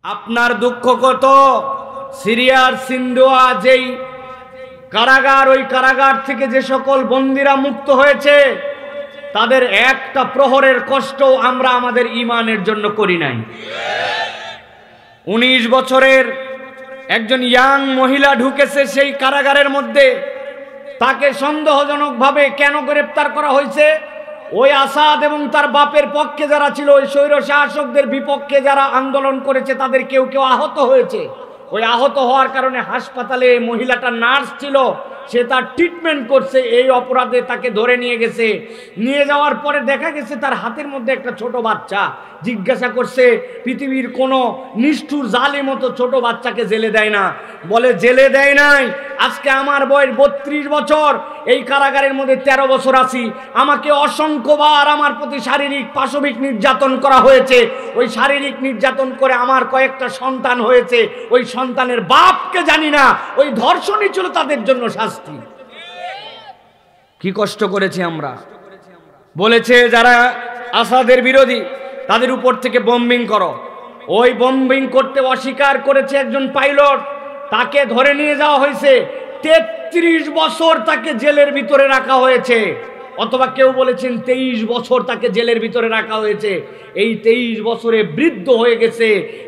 আপনার দুঃখ কত? সিরিয়ার সিন্ধুয়া যেই কারাগার, ওই কারাগার থেকে যে সকল বন্দীরা মুক্ত হয়েছে তাদের একটা প্রহরের কষ্ট আমরা আমাদের ঈমানের জন্য করি নাই। 19 বছরের একজন ইয়াং মহিলা ঢুকেছে সেই কারাগারের মধ্যে। তাকে সন্দেহজনকভাবে কেন গ্রেফতার করা হয়েছে? ওই আসাদ এবং তার বাপের পক্ষে যারা ছিল, ওই স্বৈর শাসকদের বিপক্ষে যারা আন্দোলন করেছে তাদের কেউ কেউ আহত হয়েছে। ওই আহত হওয়ার কারণে হাসপাতালে মহিলাটা নার্স ছিল, সে তার ট্রিটমেন্ট করছে। এই অপরাধে তাকে ধরে নিয়ে গেছে। নিয়ে যাওয়ার পরে দেখা গেছে তার হাতের মধ্যে একটা ছোট বাচ্চা। জিজ্ঞাসা করছে, পৃথিবীর কোনো নিষ্ঠুর জালিম মতো ছোট বাচ্চাকে জেলে দেয় না। বলে জেলে দেয় নাই, আজকে আমার বয়স 32 বছর, এই কারাগারের মধ্যে 13 বছর আছি। আমাকে অসংখ্যবার আমার প্রতি শারীরিক পাশবিক নির্যাতন করা হয়েছে। ওই শারীরিক নির্যাতন করে আমার কয়েকটা সন্তান হয়েছে। ওই সন্তানের বাপকে জানি না। ওই ধর্ষণই ছিল তাদের জন্য শাস্তি। কি কষ্ট করেছি আমরা। বলেছে যারা আসাদের বিরোধী তাদের উপর থেকে বোম্বিং করো। ওই বোম্বিং করতে অস্বীকার করেছে একজন পাইলট, তাকে ধরে নিয়ে যাওয়া হয়েছে। 33 বছর তাকে জেলের ভিতরে রাখা হয়েছে, অথবা কেউ বলেছেন 23 বছর তাকে জেলের ভিতরে রাখা হয়েছে। এই 23 বছরে বৃদ্ধ হয়ে গেছে,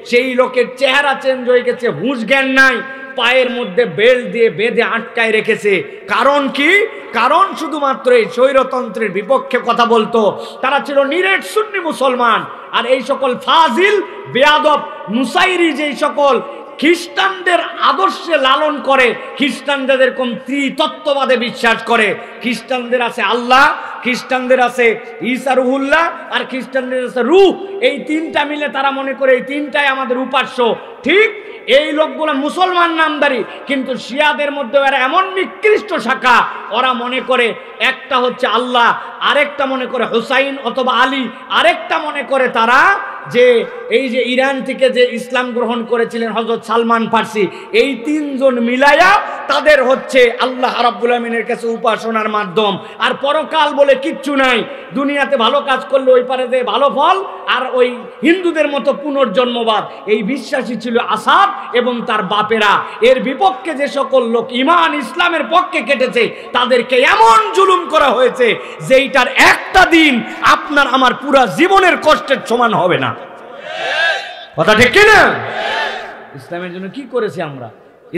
সেই লোকের চেহারা চেঞ্জ হয়ে গেছে, হুঁশ জ্ঞান নাই, পায়ের মধ্যে বেল্ট দিয়ে বেঁধে আটকায় রেখেছে। কারণ কি? কারণ শুধুমাত্র এই স্বৈরতন্ত্রের বিপক্ষে কথা বলতো। তারা ছিল নিরেট সুন্নি মুসলমান। আর এই সকল ফাজিল বেয়াদব নুসাইরি যেই সকল খ্রিস্টানদের আদর্শে লালন করে, খ্রিস্টানদের এরকম ত্রিতত্ত্ববাদে বিশ্বাস করে। খ্রিস্টানদের আছে আল্লাহ, খ্রিস্টানদের আছে ঈসা রুহুল্লাহ, আর খ্রিস্টানদের আছে রূহ। এই তিনটা মিলে তারা মনে করে এই তিনটাই আমাদের উপাস্য। ঠিক এই লোকগুলো মুসলমান নামদারি, কিন্তু শিয়াদের মধ্যে এরা এমন নিকৃষ্ট শাখা, ওরা মনে করে একটা হচ্ছে আল্লাহ, আরেকটা মনে করে হুসাইন অথবা আলী, আরেকটা মনে করে তারা যে এই যে ইরান থেকে যে ইসলাম গ্রহণ করেছিলেন হযরত সালমান ফার্সি, এই তিনজন মিলায়া তাদের হচ্ছে আল্লাহ রাব্বুল আমিনের কাছে উপাসনার মাধ্যম। আর পরকাল বলে কিচ্ছু নাই। দুনিয়াতে ভালো কাজ করলে ওই পারে যে ভালো ফল, আর ওই হিন্দুদের মতো পুনর্জন্মবাদ, এই বিশ্বাসী ছিল আসাদ এবং তার বাপেরা। এর বিপক্ষে যে সকল লোক ঈমান ইসলামের পক্ষে কেটেছে তাদেরকে এমন জুলুম করা হয়েছে যেইটার একটা দিন আপনার আমার পুরা জীবনের কষ্টের সমান হবে না। কথা ঠিক কিনা? ইসলামের জন্য কি করেছি আমরা?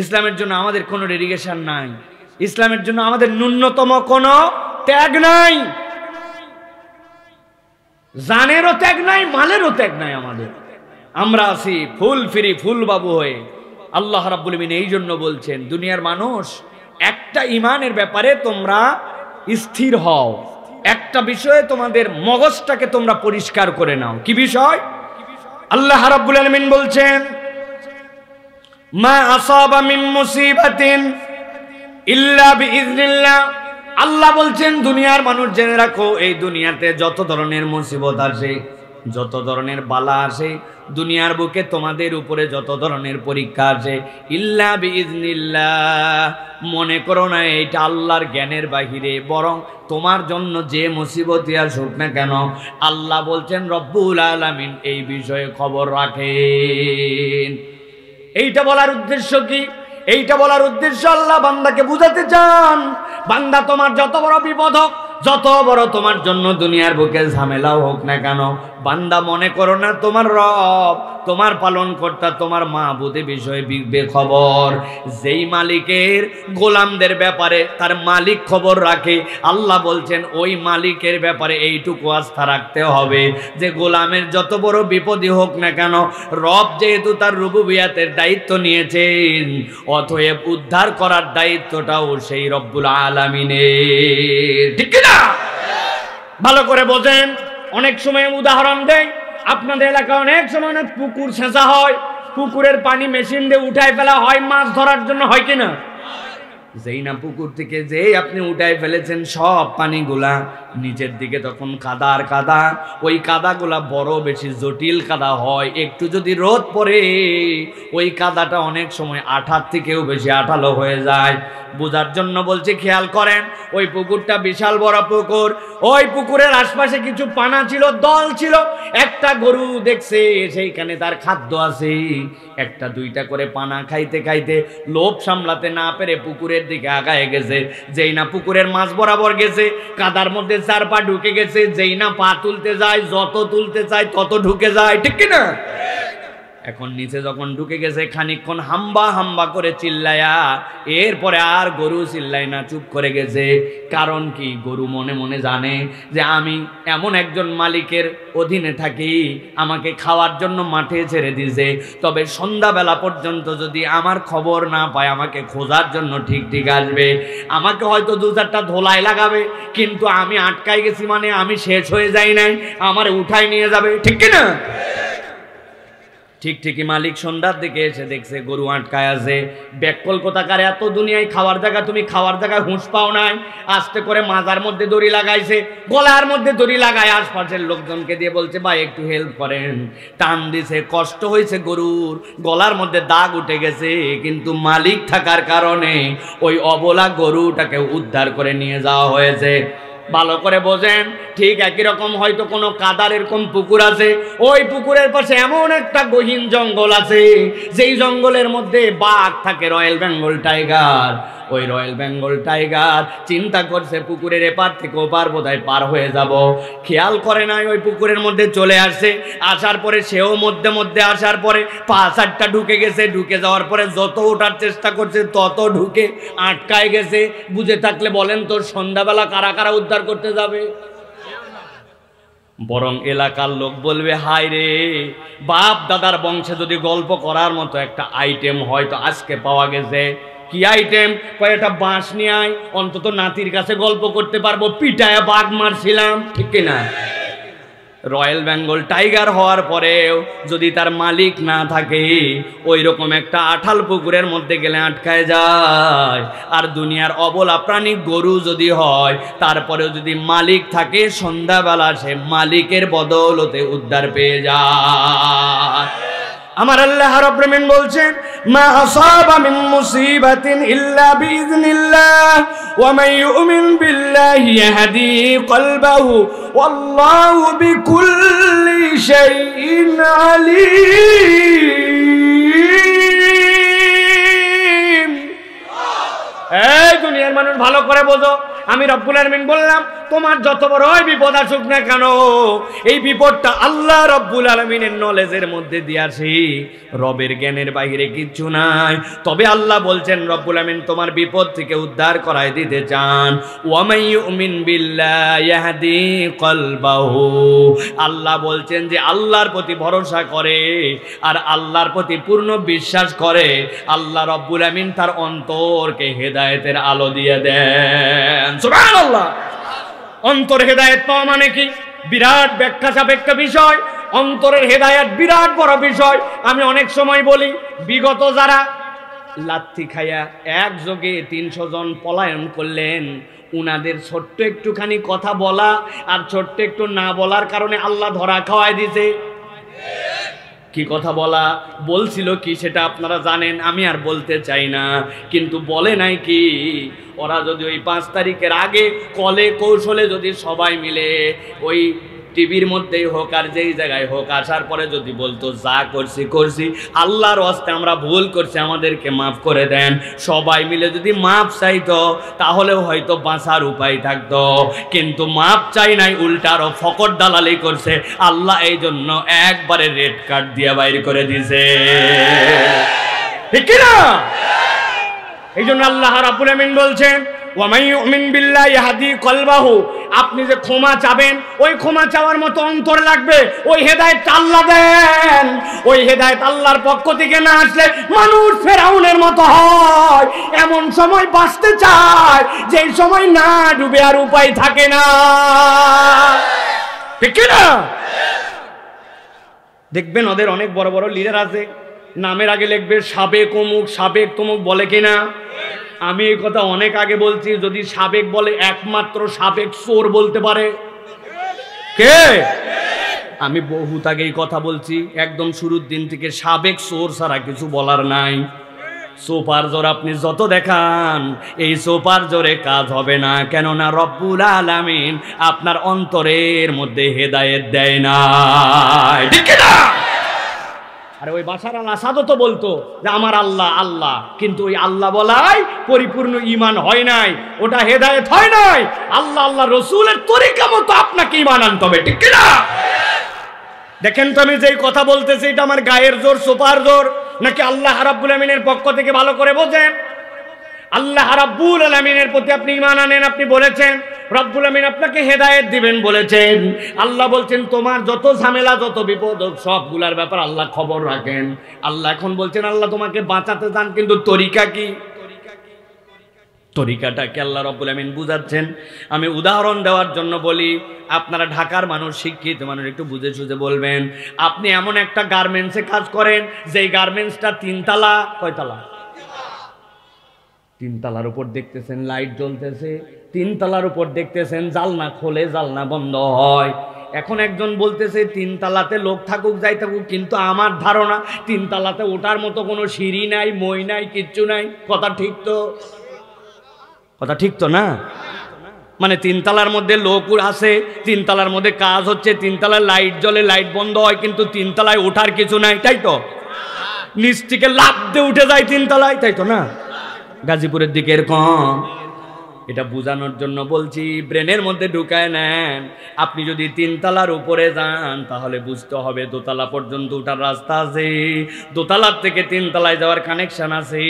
ইসলামের জন্য আমাদের কোনো ডেডিকেশন নাই। ইসলামের জন্য আমাদের ন্যূনতম কোনো ত্যাগ নাই। জানেরও ত্যাগ নাই, মালেরও ত্যাগ নাই আমাদের। আমরা আছি ফুল ফিরি ফুল বাবু হয়ে। আল্লাহ রাব্বুল আমিন এই জন্য বলছেন, দুনিয়ার মানুষ একটা ঈমানের ব্যাপারে তোমরা স্থির হও, একটা বিষয়ে তোমাদের মগজটাকে তোমরা পরিষ্কার করে নাও। কি বিষয়? আল্লাহ রাব্বুল আলামিন বলছেন, মা আসাবা মিন মুসিবাতিন ইল্লা বিইজনিল্লাহ। আল্লাহ বলছেন দুনিয়ার মানুষ জেনে রাখো, এই দুনিয়াতে যত ধরনের মুসিবত আসে, যত ধরনের বালা আসে, দুনিয়ার বুকে তোমাদের উপরে যত ধরনের পরীক্ষা আসে, ইল্লা বিইজনিল্লাহ, মনে করো না এইটা আল্লাহর জ্ঞানের বাহিরে, বরং তোমার জন্য যে মুসিবতই আসুক না কেন আল্লাহ বলছেন রব্বুল আলামিন এই বিষয়ে খবর রাখেন। এইটা বলার উদ্দেশ্য কি? এইটা বলার উদ্দেশ্য আল্লাহ বান্দাকে বুঝাতে চান, বান্দা তোমার যত বড় বিপদ হোক, যত বড় তোমার জন্য দুনিয়ার বুকে ঝামেলাও হোক না কেন, বান্দা মনে করো না তোমার রব, তোমার পালন কর্তা, তোমার মাহবুদে বিষয়ে বেখবর। যেই মালিকের গোলামদের ব্যাপারে তার মালিক খবর রাখে, আল্লাহ বলছেন ওই মালিকের ব্যাপারে এইটুকু আস্থা রাখতে হবে যে গোলামের যত বড় বিপদই হোক না কেন, রব যেহেতু তার রুবুবিয়াতের দায়িত্ব নিয়েছেন, অতএব উদ্ধার করার দায়িত্বটাও সেই রব্বুল আলামিনের। ঠিক কিনা? ভালো করে বোঝেন। অনেক সময় উদাহরণ দেয়, আপনাদের এলাকায় অনেক সময় অনেক পুকুর ছেঁচা হয়, পুকুরের পানি মেশিন দিয়ে উঠায় ফেলা হয় মাছ ধরার জন্য, হয় কিনা? যেই না পুকুর থেকে যেই আপনি উঠায় ফেলেছেন সব পানিগুলা নিচের দিকে তখন কাদা আর কাদা। ওই কাদাগুলা বড় বেশি জটিল কাদা হয়, একটু যদি রোদ পড়ে ওই কাদাটা অনেক সময় আঠার থেকেও বেশি আঠালো হয়ে যায়। বোঝার জন্য বলছে, খেয়াল করেন, ওই পুকুরটা বিশাল বড় পুকুর। ওই পুকুরের আশপাশে কিছু পানা ছিল, দল ছিল। একটা গরু দেখছে সেইখানে তার খাদ্য আছে, একটা দুইটা করে পানা খাইতে খাইতে লোভ সামলাতে না পেরে পুকুরের দিকে আগায় গেছে। যেই না পুকুরের মাঝ বরাবর গেছে, কাদার মধ্যে 4 পা ঢুকে গেছে। যেই না পা তুলতে যায়, যত তুলতে চায় তত ঢুকে যায়, ঠিক কিনা? এখন নিচে যখন ঢুকে গেছে, খানিকক্ষণ হাম্বা হাম্বা করে চিল্লায়া, এরপরে আর গরু চিল্লাই না, চুপ করে গেছে। কারণ কি? গরু মনে মনে জানে যে আমি এমন একজন মালিকের অধীনে থাকি, আমাকে খাওয়ার জন্য মাঠে ছেড়ে দিয়েছে। তবে সন্ধ্যাবেলা পর্যন্ত যদি আমার খবর না পায়, আমাকে খোঁজার জন্য ঠিক ঠিক আসবে। আমাকে হয়তো 2-4টা ধোলাই লাগাবে, কিন্তু আমি আটকাই গেছি মানে আমি শেষ হয়ে যাই নাই, আমার উঠাই নিয়ে যাবে, ঠিক কিনা? ঠিক ঠিকই মালিক সন্ধ্যার দিকে এসে দেখছে গরু আটকায় আছে। ব্যাককল কোথাকার, এত দুনিয়ায় খাওয়ার জায়গা, তুমি খাওয়ার জায়গায় হুঁশ পাও নাই। আস্তে করে মাজার মধ্যে দড়ি লাগাইছে, গলার মধ্যে দড়ি লাগায় আশপাশের লোকজনকে দিয়ে বলছে, ভাই একটু হেল্প করেন। টান দিছে, কষ্ট হয়েছে, গরুর গলার মধ্যে দাগ উঠে গেছে, কিন্তু মালিক থাকার কারণে ওই অবলা গরুটাকে উদ্ধার করে নিয়ে যাওয়া হয়েছে। ভালো করে বোঝেন, ঠিক একই রকম হয়তো কোনো কাদার এরকম পুকুর আছে, ওই পুকুরের পাশে এমন একটা গহীন জঙ্গল আছে, যেই জঙ্গলের মধ্যে বাঘ থাকে, রয়্যাল বেঙ্গল টাইগার। ওই রয়্যাল বেঙ্গল টাইগার চিন্তা করছে পুকুরের এপার থেকে ওপার বোধহয় পার হয়ে যাব, খেয়াল করে নাই, ওই পুকুরের মধ্যে চলে আসছে। আসার পরে সেও মধ্যে মধ্যে আসার পরে 5-8টা ঢুকে গেছে। ঢুকে যাওয়ার পরে যত ওঠার চেষ্টা করছে তত ঢুকে আটকায় গেছে। বুঝে থাকলে বলেন তো, সন্ধ্যাবেলা কারা কারা উদ্ধার করতে যাবে? বরং এলাকার লোক বলবে, হায় রে, বাপ দাদার বংশে যদি গল্প করার মতো একটা আইটেম হয়তো আজকে পাওয়া গেছে। কি আইটেম? কয়েকটা বাঁশ নিয়ে আয়, অন্তত নাতির কাছে গল্প করতে পারবো, পিটায় বাঘ মারছিলাম, ঠিক কিনা? রয়্যাল বেঙ্গল টাইগার হওয়ার পরেও যদি তার মালিক না থাকে, ওই রকম একটা আঠাল পুকুরের মধ্যে গেলে আটকায় যায়। আর দুনিয়ার অবলা প্রাণী গরু যদি হয়, তারপরেও যদি মালিক থাকে, সন্ধ্যাবেলা সে মালিকের বদৌলতে উদ্ধার পেয়ে যায়। আমার আল্লাহ রাব্বুল আলামিন বলছেন, মা আসাবা মিন মুসিবাতিন ইল্লা বিইذনিল্লাহ ওয়া মান ইউমিন বিল্লাহি ইয়াহদি কলবাহু ওয়াল্লাহু বিকুল্লি শাইইন আলীম। এই দুনিয়ার মানুষ ভালো করে বোঝো, আমি রব্বুল আলামিন বললাম, তোমার যত বড়ই বিপদ আসুক না কেন, এই বিপদটা আল্লাহ রব্বুল আলামিনের নলেজের মধ্যে দিয়েছি, রবের জ্ঞানের বাইরে কিচ্ছু নাই। তবে আল্লাহ বলছেন, রব্বুল আলামিন তোমার বিপদ থেকে উদ্ধার করায় দিতে চান। ওয়া মান ইউমিন বিল্লাহি ইয়াহদি কলবাহু, আল্লাহ বলছেন যে আল্লাহর প্রতি ভরসা করে আর আল্লাহর প্রতি পূর্ণ বিশ্বাস করে, আল্লাহ রব্বুল আলামিন তার অন্তরকে হেদায়েতের আলো দিয়ে দেন। সুবহানাল্লাহ। অন্তর হেদায়েত পাওয়া মানে কি? বিরাট ব্যাখ্যা সাপেক্ষ বিষয়। অন্তরের হেদায়েত বিরাট বড় বিষয়। আমি অনেক সময় বলি, বিগত যারা লাথি খাইয়া একযোগে 300 জন পলায়ন করলেন, উনাদের ছোট্ট একটুখানি কথা বলা আর ছোট্ট একটু না বলার কারণে আল্লাহ ধরা খাওয়াই দিছে। কি কথা বলা বলছিল কি সেটা আপনারা জানেন, আমি আর বলতে চাই না, কিন্তু বলে নাই কি, ওরা যদি ওই 5 তারিখের আগে কলে কৌশলে যদি সবাই মিলে ওই টিভির মধ্যেই হোক আর যেই জায়গায় হোক আসার পরে যদি বলতো, যা করছি আল্লাহর ওয়াস্তে আমরা ভুল করছি, আমাদেরকে মাফ করে দেন, সবাই মিলে যদি মাফ চাইতো, তাহলেও হয়তো বাঁচার উপায় থাকতো। কিন্তু মাফ চাই নাই, উল্টা আরো ফকর দালালি করছে। আল্লাহ এই জন্য একবারে রেড কার্ড দিয়ে বাইর করে দিছে, ঠিক না? এই জন্য আল্লাহ রাব্বুল আমিন বলছেন, ওয়া মান ইউমিন বিল্লাহি ইয়াহদি কলবাহু, আপনি যে ক্ষমা চাবেন, ওই ক্ষমা চাওয়ার মতো অন্তর লাগবে। ওই হেদায়েত আল্লাহ দেন। ওই হেদায়েত আল্লাহর পক্ষ থেকে না আসলে মানুষ ফেরাউনের মতো হয়। এমন সময় বাঁচতে চায় যেই সময় না ডুবে আর উপায় থাকে না, ঠিক না? দেখবেন ওদের অনেক বড় বড় লিডার আছে, নামের আগে লিখবে সাবেক অমুক সাবেক তমুক, বলে কিনা? আমি এই কথা অনেক আগে বলছি, যদি সাবেক বলে একমাত্র সাবেক চোর বলতে পারে কে? আমি বহুত আগে এই কথা বলছি, একদম শুরুর দিন থেকে সাবেক চোর ছাড়া কিছু বলার নাই। সোপার জোর আপনি যত দেখান, এই সোপার জোরে কাজ হবে না, কেননা রব্বুল আলামিন আপনার অন্তরের মধ্যে হেদায়েত দেয় না, ঠিক না? আরে ওই বাশার আল আসাদও তো বলতো যে আমার আল্লাহ আল্লাহ, কিন্তু ওই আল্লাহ বলাই পরিপূর্ণ ঈমান হয় নাই, ওটা হেদায়েত হয় নাই। আল্লাহ আল্লাহ রসুলের তরিকা মতো আপনাকে ঈমান আনতে হবে, ঠিক না? দেখেন তো আমি যেই কথা বলতেছি, এটা আমার গায়ের জোর, সোপার জোর, নাকি আল্লাহ রাব্বুল আলামিনের পক্ষ থেকে? ভালো করে বোঝেন। আল্লাহ রাব্বুল আলামিনের প্রতি আপনি ঈমান আনেন, আপনি বলেছেন রব্বুল আমিন আপনাকে হেদায়েত দিবেন বলেছেন। আল্লাহ বলছেন তোমার যত ঝামেলা যত বিপদ সবগুলার ব্যাপার আল্লাহ খবর রাখেন। আল্লাহ এখন বলছেন আল্লাহ তোমাকে বাঁচাতে চান, কিন্তু তরিকা কি? তরিকাটাকে আল্লাহ রব্বুল আমিন বুঝাচ্ছেন। আমি উদাহরণ দেওয়ার জন্য বলি, আপনারা ঢাকার মানুষ, শিক্ষিত মানুষ, একটু বুঝে সুঝে বলবেন। আপনি এমন একটা গার্মেন্টসে কাজ করেন, যেই গার্মেন্টসটা 3 তলা, কয়তলা? 3 তলার উপর দেখতেছেন লাইট জ্বলতেছে, 3 তলার উপর দেখতেছেন জালনা খোলে, জালনা বন্ধ হয়। এখন একজন বলতেছে 3 তলাতে লোক থাকুক যাই থাকুক, কিন্তু আমার ধারণা 3 তলাতে ওঠার মতো কোনো সিঁড়ি নাই, মই নাই, কিচ্ছু নাই। কথা ঠিক তো? কথা ঠিক তো না? মানে 3 তলার মধ্যে লোক আছে, 3 তলার মধ্যে কাজ হচ্ছে, 3 তলায় লাইট জ্বলে, লাইট বন্ধ হয়, কিন্তু 3 তলায় ওঠার কিছু নাই, তাই তো? নিচ থেকে লাফ দিয়ে উঠে যায় 3 তলায়, তাই তো না? গাজীপুরের দিকে এরকম। এটা বোঝানোর জন্য বলছি, ব্রেনের মধ্যে ঢুকায় নেন। আপনি যদি 3 তলার উপরে যান তাহলে বুঝতে হবে দোতলা পর্যন্ত ওঠার রাস্তা আছে, দোতলার থেকে 3 তলায় যাওয়ার কানেকশন আছে,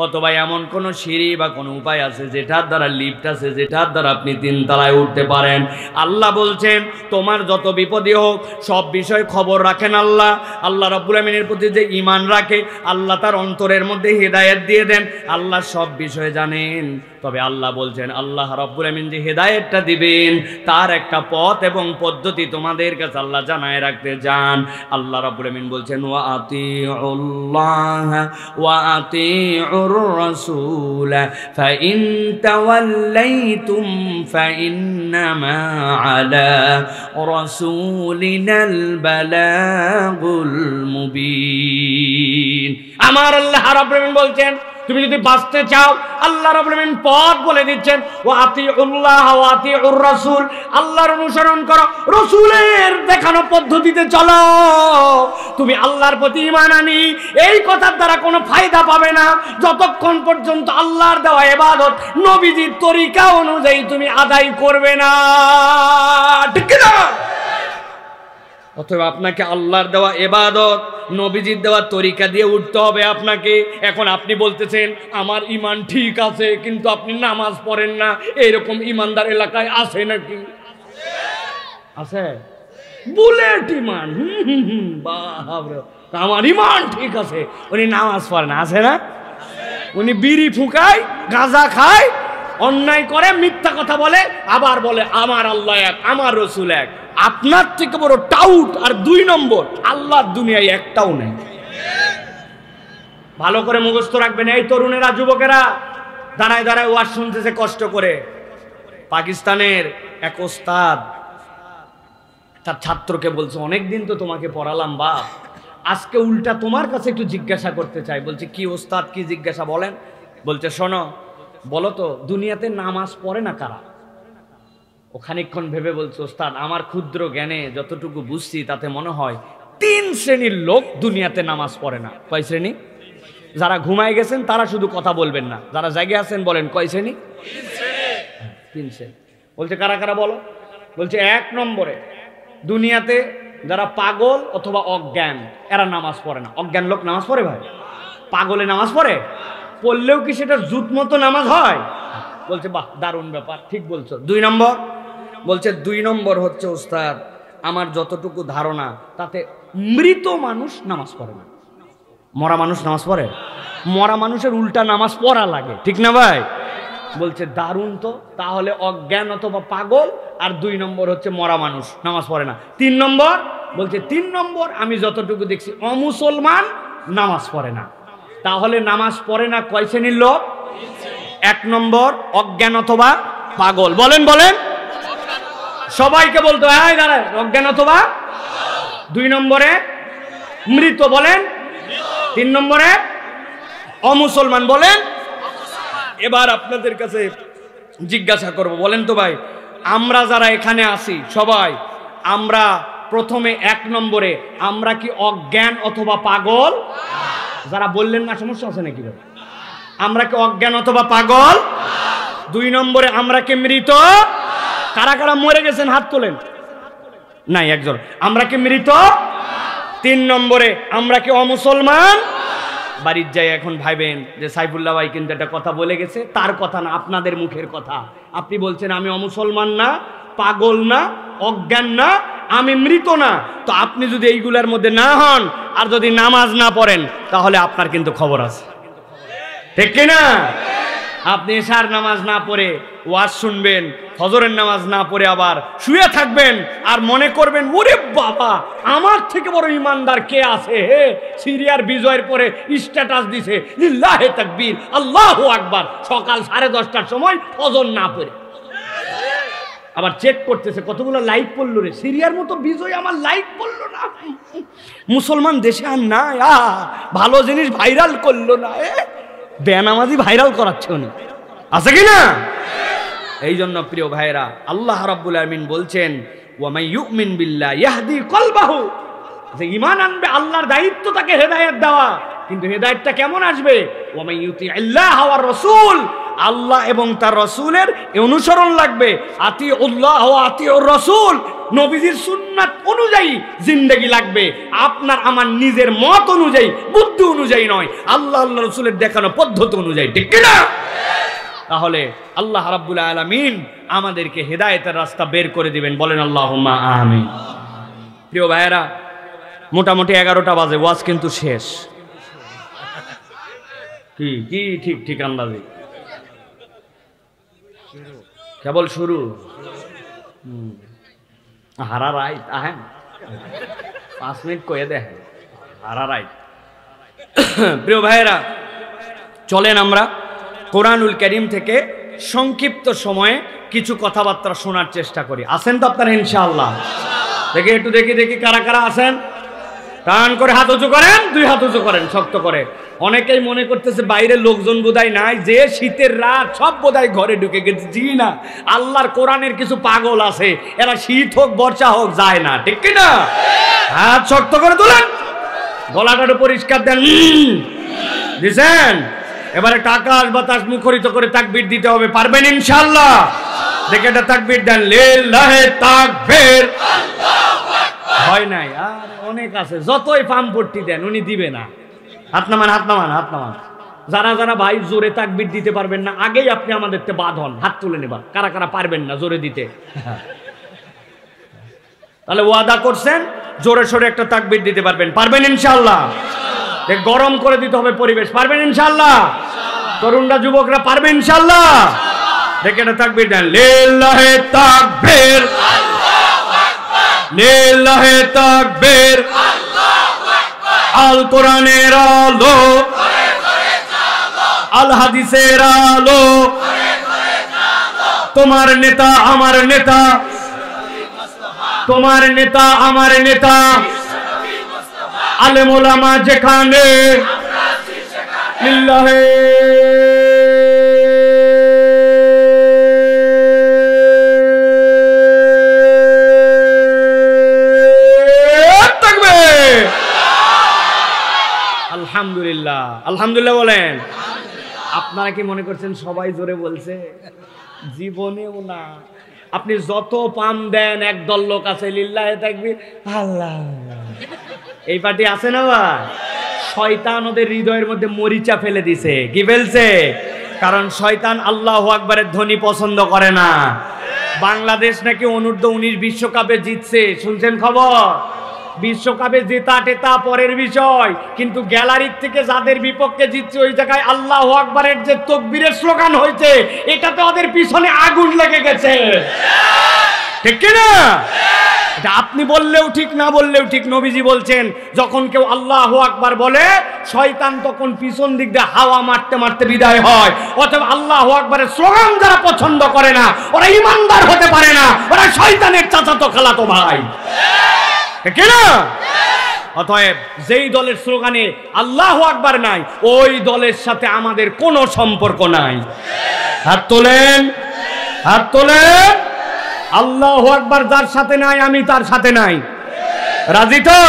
অথবা এমন কোনো সিঁড়ি বা কোনো উপায় আছে যেটার দ্বারা লিফট আছে, যেটার দ্বারা আপনি 3 তলায় উঠতে পারেন। আল্লাহ বলছেন তোমার যত বিপদই হোক সব বিষয় খবর রাখেন আল্লাহ। আল্লাহ রাব্বুল আমিনের প্রতি যে ঈমান রাখে, আল্লাহ তার অন্তরের মধ্যে হেদায়েত দিয়ে দেন, আল্লাহ সব বিষয় জানেন। তবে আল্লাহ বলছেন আল্লাহ রাব্বুল আমিন যে হেদায়েতটা দিবেন তার একটা পথ এবং পদ্ধতি তোমাদের কাছে আল্লাহ জানায় রাখতে চান। আল্লাহ রাব্বুল আমিন বলছেন ওয়া আতিউল্লাহ ওয়া আতিউর রাসূল ফাইন তাওয়াল্লাইতুম ফাইন্নামা আলা রাসূলিনাল বালাগুল মুবিন। আমার আল্লাহ রাব্বুল আমিন বলছেন তুমি যদি বাঁচতে চাও, আল্লাহ রাব্বুল আমিন পথ বলে দিচ্ছেন ওয়া আতিউল্লাহ ওয়া আতিউর রাসূল, আল্লাহর অনুসরণ করো, রাসূলের দেখানো পদ্ধতিতে চলো। তুমি আল্লাহর প্রতি ঈমান আনি এই কথার দ্বারা কোনো ফায়দা পাবে না যতক্ষণ পর্যন্ত আল্লাহর দেওয়া ইবাদত নবীজির তরিকা অনুযায়ী তুমি আদায় করবে না, ঠিক না? অথবা আপনাকে আল্লাহর দেওয়া ইবাদত নবীজির দেওয়া তরিকা দিয়ে উঠতে হবে আপনাকে। এখন আপনি বলতেছেন আমার ঈমান ঠিক আছে, কিন্তু আপনি নামাজ পড়েন না, এরকম ঈমানদার এলাকায় আছে নাকি? আছে? বুলেট ঈমান, বাবা আমার ঈমান ঠিক আছে, উনি নামাজ পড়ে না, আছে না? উনি বিড়ি ফুঁকায়, গাঁজা খায়, অন্যায় করে, মিথ্যা কথা বলে, আবার বলে আমার আল্লাহ এক, আমার রসুল এক। আপনার থেকে বড় টাউট আর 2 নম্বর আল্লাহর দুনিয়ায় একটাও নেই। ভালো করে মুখস্থ রাখবেন। এই তরুণেরা, যুবকেরা দাঁড়ায় দাঁড়ায় ওয়াজ শুনতেছে কষ্ট করে। পাকিস্তানের এক ওস্তাদ তার ছাত্রকে বলছে অনেকদিন তো তোমাকে পড়ালাম বাপ, আজকে উল্টা তোমার কাছে একটু জিজ্ঞাসা করতে চাই। বলছে কি ওস্তাদ, কি জিজ্ঞাসা বলেন? বলছে শোনো, বলো তো দুনিয়াতে নামাজ পড়ে না কারা? ও খানিকক্ষণ ভেবে বলছে ওস্তাদ আমার ক্ষুদ্র জ্ঞানে যতটুকু বুঝছি তাতে মনে হয় 3 শ্রেণীর লোক দুনিয়াতে নামাজ পড়ে না। কয় শ্রেণী? যারা ঘুমায় গেছেন তারা শুধু কথা বলবেন না, যারা জাগে আছেন বলেন কয় শ্রেণী? 3 শ্রেণী। বলছে কারা কারা বলো? বলছে 1 নম্বরে দুনিয়াতে যারা পাগল অথবা অজ্ঞান, এরা নামাজ পড়ে না। অজ্ঞান লোক নামাজ পড়ে ভাই? পাগলে নামাজ পড়ে? পড়লেও কি সেটা জুত মতো নামাজ হয়? বলছে বাহ দারুণ ব্যাপার, ঠিক বলছো। 2 নম্বর বলছে 2 নম্বর হচ্ছে ওস্তাদ আমার যতটুকু ধারণা তাতে মৃত মানুষ নামাজ পড়ে না। মরা মানুষ নামাজ পড়ে? মরা মানুষের উল্টা নামাজ পড়া লাগে, ঠিক না ভাই? বলছে দারুণ তো, তাহলে অজ্ঞান অথবা পাগল, আর 2 নম্বর হচ্ছে মরা মানুষ নামাজ পড়ে না। 3 নম্বর বলছে 3 নম্বর আমি যতটুকু দেখছি অমুসলমান নামাজ পড়ে না। তাহলে নামাজ পড়ে না কয় শ্রেণীর লোক? এক নম্বর অজ্ঞান অথবা পাগল। বলেন বলেন, সবাইকে বলতে হয় দাঁড়ায়, অজ্ঞান অথবা। 2 নম্বরে মৃত, বলেন। 3 নম্বরে অমুসলমান, বলেন। এবার আপনাদের কাছে জিজ্ঞাসা করব, বলেন তো ভাই, আমরা যারা এখানে আছি সবাই, আমরা প্রথমে 1 নম্বরে আমরা কি অজ্ঞান অথবা পাগল? যারা বললেন না সমস্যা আছে নাকি? আমরা কি অজ্ঞান অথবা পাগল? 2 নম্বরে আমরা কি মৃত? কারা কারা মরে গেছেন হাত তোলেন। নাই একজন। আমরা কি মৃত? 3 নম্বরে আমরা কি অমুসলমান? বাড়ির যাই এখন ভাইবেন যে সাইফুল্লাহ ভাই কিন্তু একটা কথা বলে গেছে, তার কথা না, আপনাদের মুখের কথা। আপনি বলছেন আমি অমুসলমান না, পাগল না, অজ্ঞান না, আমি মৃত না। তো আপনি যদি এইগুলার মধ্যে না হন আর যদি নামাজ না পড়েন তাহলে আপনার কিন্তু খবর আছে, ঠিক কিনা? আপনি এশার নামাজ না পড়ে ওয়াজ শুনবেন, ফজরের নামাজ না পড়ে আবার শুয়ে থাকবেন আর মনে করবেন ওরে বাবা আমার থেকে বড় ইমানদার কে আছে হে, সিরিয়ার বিজয়ের পরে স্ট্যাটাস দিছে লিল্লাহে তাকবীর আল্লাহু আকবার, সকাল 10:30টার সময় ফজর না পড়ে আবার চেক করতেছে কতগুলো লাইক পড়লো রে, সিরিয়ার মতো বিজয় আমার লাইক পড়লো না, মুসলমান দেশে আর না, ভালো জিনিস ভাইরাল করলো না, বেনামাজি ভাইরাল করাচ্ছে উনি, আছে কি না? এই জন্য প্রিয় ভাইরা আল্লাহ রাব্বুল আলামিন বলছেন ওয়ামাই ইউমিন বিল্লাহ ইয়াহদি কলবাহু, যে ঈমান আনবে আল্লাহর দায়িত্ব তাকে হেদায়েত দেওয়া, কিন্তু হেদায়েতটা কেমন আসবে? ওয়ামাই ইউতি আল্লাহ ওয়ার রাসূল, আল্লাহ এবং তার রাসূলের অনুসরণ লাগবে, আতিউল্লাহ ওয়া আতিউর রাসূল, নবীজির সুন্নাত অনুযায়ী জিন্দেগি লাগবে, আপনার আমার নিজের মত অনুযায়ী বুদ্ধি অনুযায়ী নয়, আল্লাহ আল্লাহ রাসূলের দেখানো পদ্ধতি অনুযায়ী, ঠিক কি না? তাহলে আল্লাহ রাব্বুল আলামিন আমাদেরকে হেদায়েতের রাস্তা বের করে দিবেন, বলেন আল্লাহুম্মা আমিন। প্রিয় ভাইয়েরা মোটামুটি 11টা বাজে, ওয়াজ কিন্তু শেষ, কি কি ঠিক ঠিক আন্দাজে কেবল শুরু, হারা রাইট আহেন 5 মিনিট কয়ে দেখেন হারা রাইট। প্রিয় ভাইয়েরা চলেন আমরা কোরআনুল কারীম থেকে সংক্ষিপ্ত সময়ে কিছু কথাবার্তা শোনার চেষ্টা করি। আছেন তো আপনারা ইনশাআল্লাহ? দেখি একটু দেখি কারা কারা আছেন, টান করে হাত উঁচু করেন, 2 হাত উঁচু করেন শক্ত করে। অনেকেই মনে করতেছে বাইরে লোকজন বোধহয় নাই, যে শীতের রাত সব বোধহয় ঘরে ঢুকে গেছে। জি না, আল্লাহর কোরআনের কিছু পাগল আছে, এরা শীত হোক বর্ষা হোক যায় না, ঠিক কি না? হাত শক্ত করে তোলেন, গলাটা পরিষ্কার দেন, দিছেন। এবারে আকাশ বাতাস মুখরিত করে তাকবীর দিতে হবে, পারবেন ইনশাআল্লাহ? দেখে একটা তাকবীর দেন, লিল্লাহি তাকবীর, আল্লাহু আকবার। হয় নাই আর অনেক আছে, যতই পাম্পট্টি দেন উনি দিবে না। হাত নামান, হাত নামান, হাত নামান। যারা যারা ভাই জোরে তাকবীর দিতে পারবেন না আগেই আপনি আমাদেরকে বাদ হন, হাত তুলে নেবার। কারা কারা পারবেন না জোরে দিতে? তাহলে ওয়াদা করছেন জোরে সোরে একটা তাকবীর দিতে পারবেন, পারবেন ইনশাআল্লাহ? গরম করে দিতে হবে পরিবেশ, পারবেন ইনশাআল্লাহ? তরুণরা যুবকরা পারবেন ইনশাআল্লাহ? দেখে এটা তাকবীর দেন, লিল্লাহি তাকবীর, আল্লাহু আকবার, লিল্লাহি তাকবীর, আল্লাহু আকবার। আল কোরআনের আলো ঘরে ঘরে জ্বালো, আল হাদিসের আলো ঘরে ঘরে জ্বালো, তোমার নেতা আমার নেতা, তোমার নেতা আমার নেতা, আলেম ওলামা যেখানে লিল্লাহি তাকবীর, আলহামদুলিল্লাহ, আলহামদুলিল্লাহ বলেন। আপনারা কি মনে করছেন সবাই জোরে বলছে? জীবনেও না। আপনি যত পাম দেন একদল লোক আছে লিল্লাহি তাকবীর আল্লাহ, এই পার্টি আছে না ভাই? শয়তান ওদের হৃদয়ের মধ্যে মরিচা ফেলে দিছে। কি ফেলছে? কারণ শয়তান আল্লাহু আকবারের ধ্বনি পছন্দ করে না। বাংলাদেশ নাকি অনূর্ধ্ব-19 বিশ্বকাপে জিতছে, শুনছেন খবর? বিশ্বকাপে জেতা টেতা পরের বিষয়, কিন্তু গ্যালারির থেকে যাদের বিপক্ষে জিতছে ওই জায়গায় আল্লাহু আকবারের যে তাকবীরের স্লোগান হয়েছে এটাতে ওদের পিছনে আগুন লেগে গেছে, ঠিক কি না? এটা আপনি বললেও ঠিক, না বললেও ঠিক। নবীজি বলছেন যখন কেউ আল্লাহু আকবার বলে শয়তান তখন পিছন দিক দিয়ে হাওয়া মারতে মারতে বিদায় হয়। অথবা আল্লাহু আকবারের স্লোগান যারা পছন্দ করে না ওরা ইমানদার হতে পারে না, ওরা শয়তানের চাচাতো খালাতো ভাই, ঠিক না? অতএব যেই দলের স্লোগানে আল্লাহু আকবার নাই ওই দলের সাথে আমাদের কোনো সম্পর্ক নাই। হাত তোলেন, হাত তোলেন। আল্লাহু আকবার যার সাথে নাই আমি তার সাথে নাই। রাজি তো?